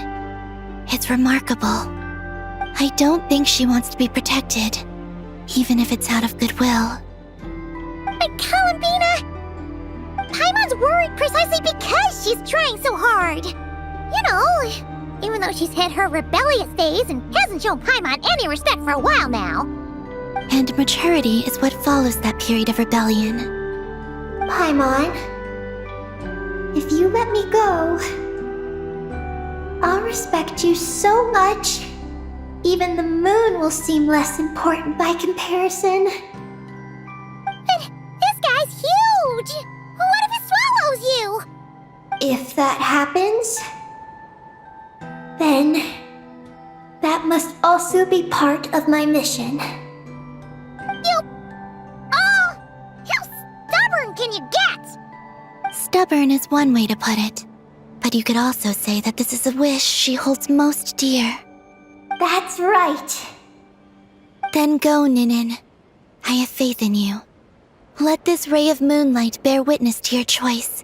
it's remarkable. I don't think she wants to be protected, even if it's out of goodwill. But Columbina, Paimon's worried precisely because she's trying so hard. You know, even though she's hit her rebellious phase and hasn't shown Paimon any respect for a while now. And maturity is what follows that period of rebellion. Paimon, if you let me go, I'll respect you so much, even the moon will seem less important by comparison. But this guy's huge! What if it swallows you? If that happens, then that must also be part of my mission. How stubborn can you get? Stubborn is one way to put it, but you could also say that this is a wish she holds most dear. That's right. Then go, Ninin. I have faith in you. Let this ray of moonlight bear witness to your choice,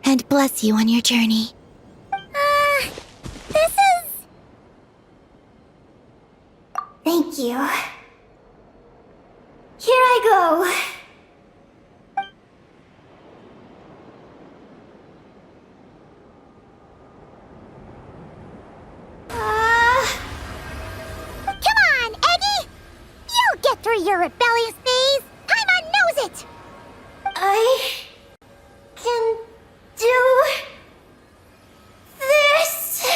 and bless you on your journey. This is... Thank you. Here I go. Come on, Eggy! You'll get through your rebellious phase! Paimon knows it! I can do this.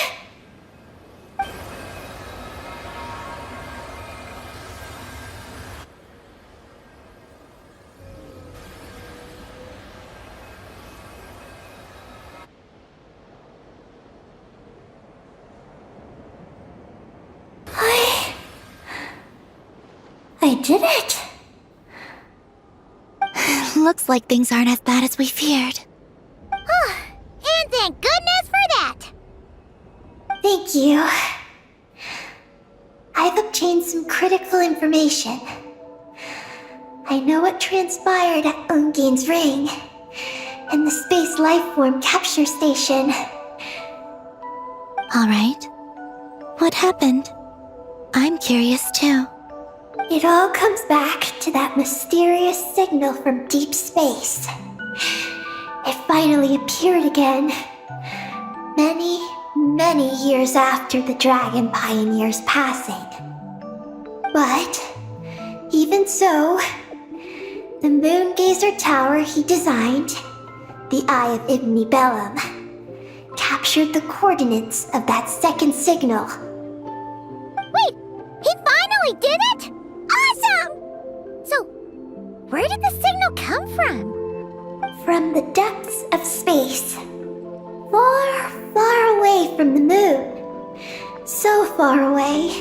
I did it. Looks like things aren't as bad as we feared. And thank goodness for that! Thank you. I've obtained some critical information. I know what transpired at Ungain's ring and the space lifeform capture station. All right. What happened? I'm curious too. It all comes back to that mysterious signal from deep space. It finally appeared again, many years after the Dragon Pioneer's passing. But, even so, the Moongazer Tower he designed, the Eye of Ibn Bellum, captured the coordinates of that second signal. Wait! He finally did it?! Awesome! So, where did the signal come from? From the depths of space. Far away from the moon. So far away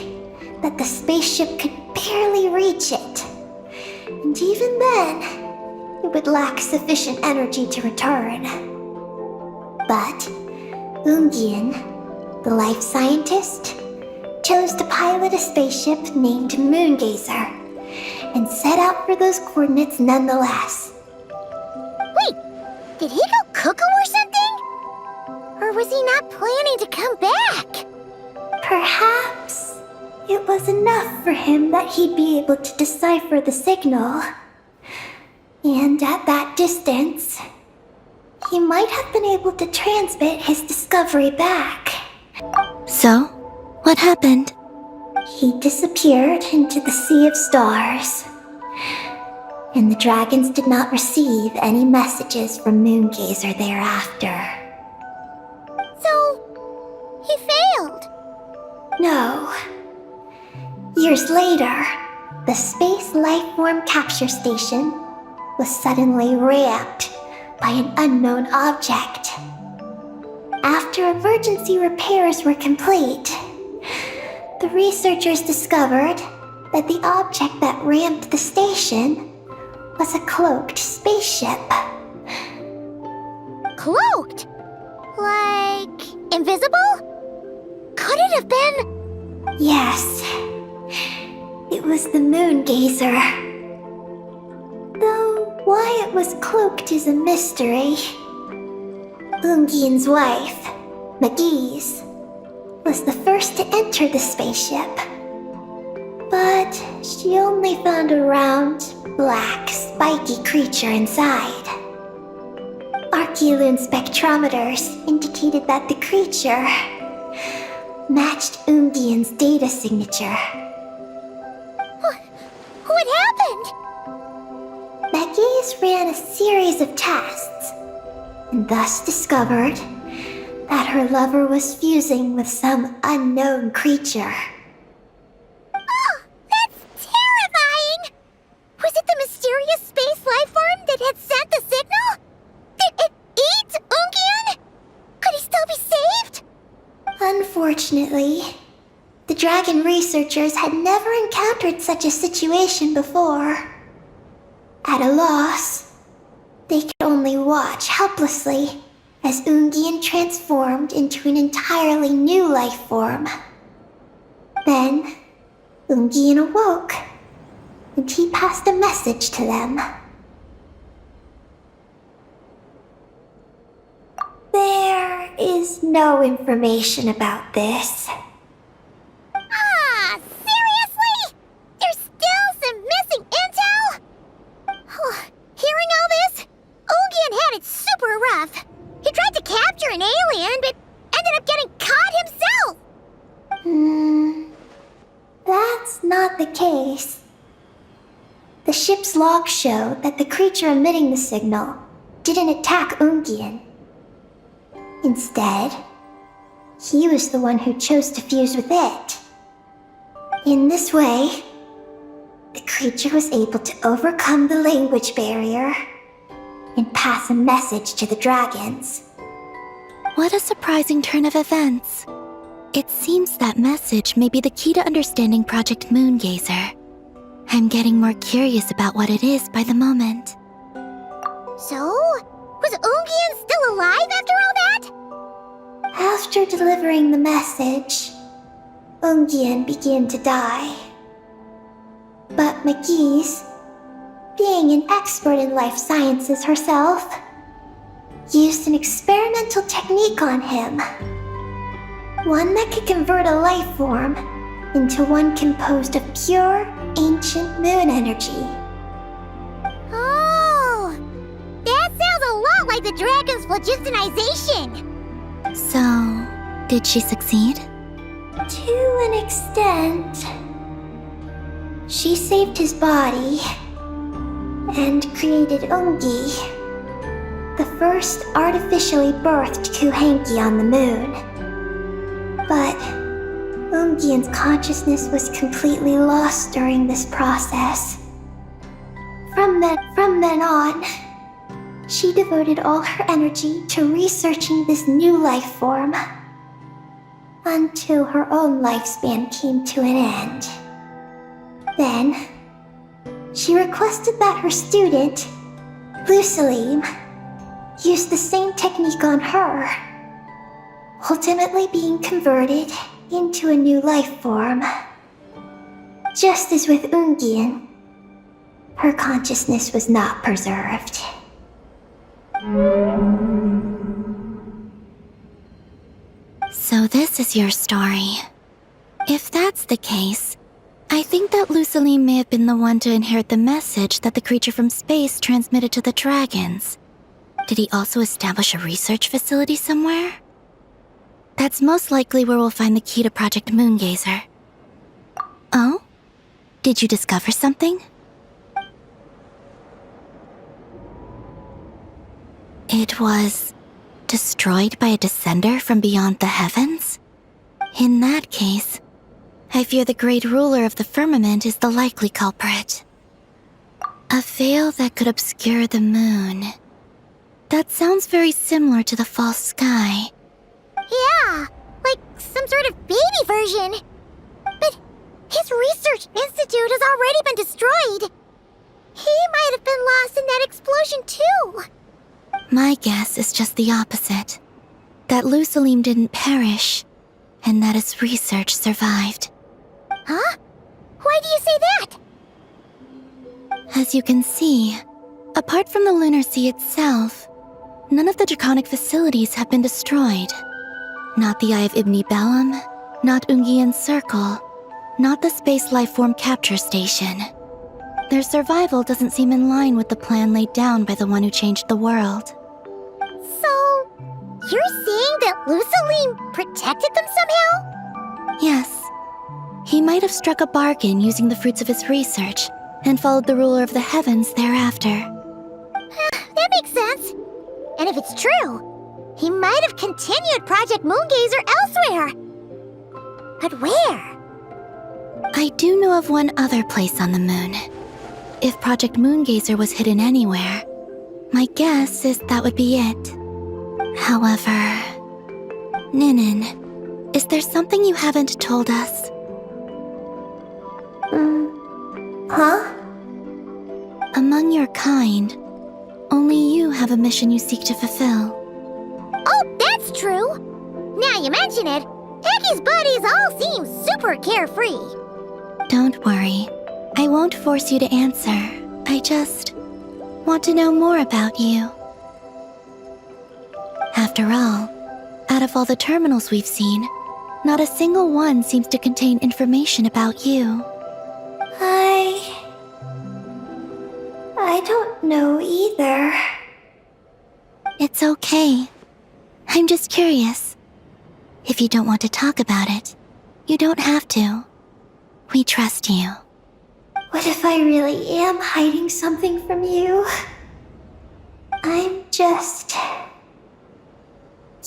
that the spaceship could barely reach it. And even then, it would lack sufficient energy to return. But Ungian, the life scientist, chose to pilot a spaceship named Moongazer and set out for those coordinates nonetheless. Wait, did he go cuckoo or something? Or was he not planning to come back? Perhaps it was enough for him that he'd be able to decipher the signal. And at that distance, he might have been able to transmit his discovery back. So, what happened? He disappeared into the sea of stars. and the dragons did not receive any messages from Moongazer thereafter. So, he failed. No. Years later, the Space Lifeform Capture Station was suddenly ramped by an unknown object. After emergency repairs were complete, the researchers discovered that the object that ramped the station was a cloaked spaceship. Cloaked? Like, invisible? Could it have been? Yes, it was the Moongazer. Though why it was cloaked is a mystery. Ungian's wife, McGee's, was the first to enter the spaceship. But she only found a round, black, spiky creature inside. Archeloon spectrometers indicated that the creature matched Ungian's data signature. What happened? McGee's ran a series of tests, and thus discovered that her lover was fusing with some unknown creature. Oh, that's terrifying! Was it the mysterious space lifeform that had sent the signal? Did it eat Ungian? Could he still be saved? Unfortunately, the dragon researchers had never encountered such a situation before. At a loss, they could only watch helplessly as Ungian transformed into an entirely new life form. Then, Ungian awoke, and he passed a message to them. There is no information about this. Ah, seriously? There's still some missing intel? Hearing all this, Ungian had it super rough. He tried to capture an alien, but ended up getting caught himself. That's not the case. The ship's logs show that the creature emitting the signal didn't attack Ungian. Instead, he was the one who chose to fuse with it. In this way, the creature was able to overcome the language barrier and pass a message to the dragons. What a surprising turn of events. It seems that message may be the key to understanding Project Moongazer. I'm getting more curious about what it is by the moment. So, was Ungian still alive after all that? After delivering the message, Ungian began to die. But McGee's, being an expert in life sciences herself, used an experimental technique on him. One that could convert a life form into one composed of pure, ancient moon energy. Oh, that sounds a lot like the dragon's phlogistonization. So, did she succeed? To an extent. She saved his body and created Ungi, the first artificially birthed Kuhanki on the moon. But Ungian's consciousness was completely lost during this process. From then on, she devoted all her energy to researching this new life form until her own lifespan came to an end. Then, she requested that her student, Lusalim, use the same technique on her, ultimately being converted into a new life form. Just as with Ungian, her consciousness was not preserved. So this is your story. If that's the case, I think that Lusaline may have been the one to inherit the message that the creature from space transmitted to the dragons. Did he also establish a research facility somewhere? That's most likely where we'll find the key to Project Moongazer. Oh? Did you discover something? It was destroyed by a descender from beyond the heavens? In that case, I fear the great ruler of the firmament is the likely culprit. A veil that could obscure the moon. That sounds very similar to the false sky. Yeah, like some sort of baby version. But his research institute has already been destroyed. He might have been lost in that explosion too. My guess is just the opposite. That Lusalim didn't perish, and that his research survived. Huh? Why do you say that? As you can see, apart from the lunar sea itself, none of the draconic facilities have been destroyed. Not the Eye of Ibni Bellum, not Ungian's Circle, not the Space Lifeform Capture Station. Their survival doesn't seem in line with the plan laid down by the one who changed the world. So, you're saying that Lusalim protected them somehow? Yes. He might have struck a bargain using the fruits of his research and followed the ruler of the heavens thereafter. That makes sense. And if it's true, he might have continued Project Moongazer elsewhere. But where? I do know of one other place on the moon. If Project Moongazer was hidden anywhere, my guess is that would be it. However, Ninin, is there something you haven't told us? Huh? Among your kind, only you have a mission you seek to fulfill. Oh, that's true. Now you mention it, Hickey's buddies all seem super carefree. Don't worry. I won't force you to answer. I just want to know more about you. After all, out of all the terminals we've seen, not a single one seems to contain information about you. I don't know either. It's okay. I'm just curious. If you don't want to talk about it, you don't have to. We trust you. What if I really am hiding something from you? I'm just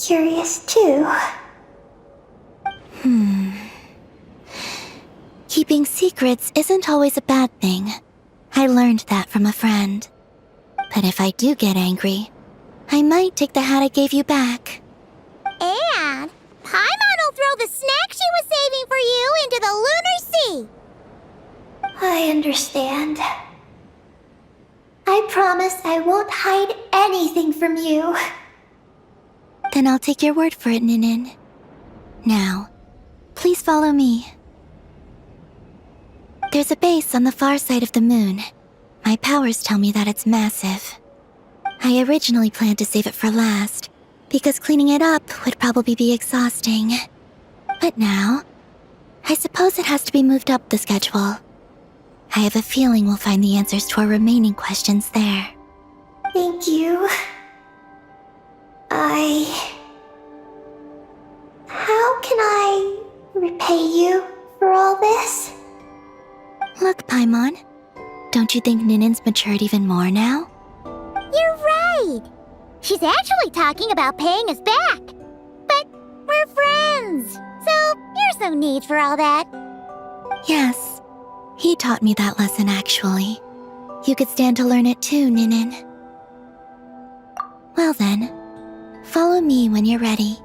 curious too. Keeping secrets isn't always a bad thing. I learned that from a friend. But if I do get angry, I might take the hat I gave you back. And Paimon will throw the snack she was saving for you into the lunar sea. I understand. I promise I won't hide anything from you. Then I'll take your word for it, Ninin. Now, please follow me. There's a base on the far side of the moon. My powers tell me that it's massive. I originally planned to save it for last, because cleaning it up would probably be exhausting. But now, I suppose it has to be moved up the schedule. I have a feeling we'll find the answers to our remaining questions there. Thank you. How can I repay you for all this? Look, Paimon, don't you think Ninin's matured even more now? You're right. She's actually talking about paying us back. But we're friends, so there's no need for all that. Yes, he taught me that lesson actually. You could stand to learn it too, Ninin. Well then, follow me when you're ready.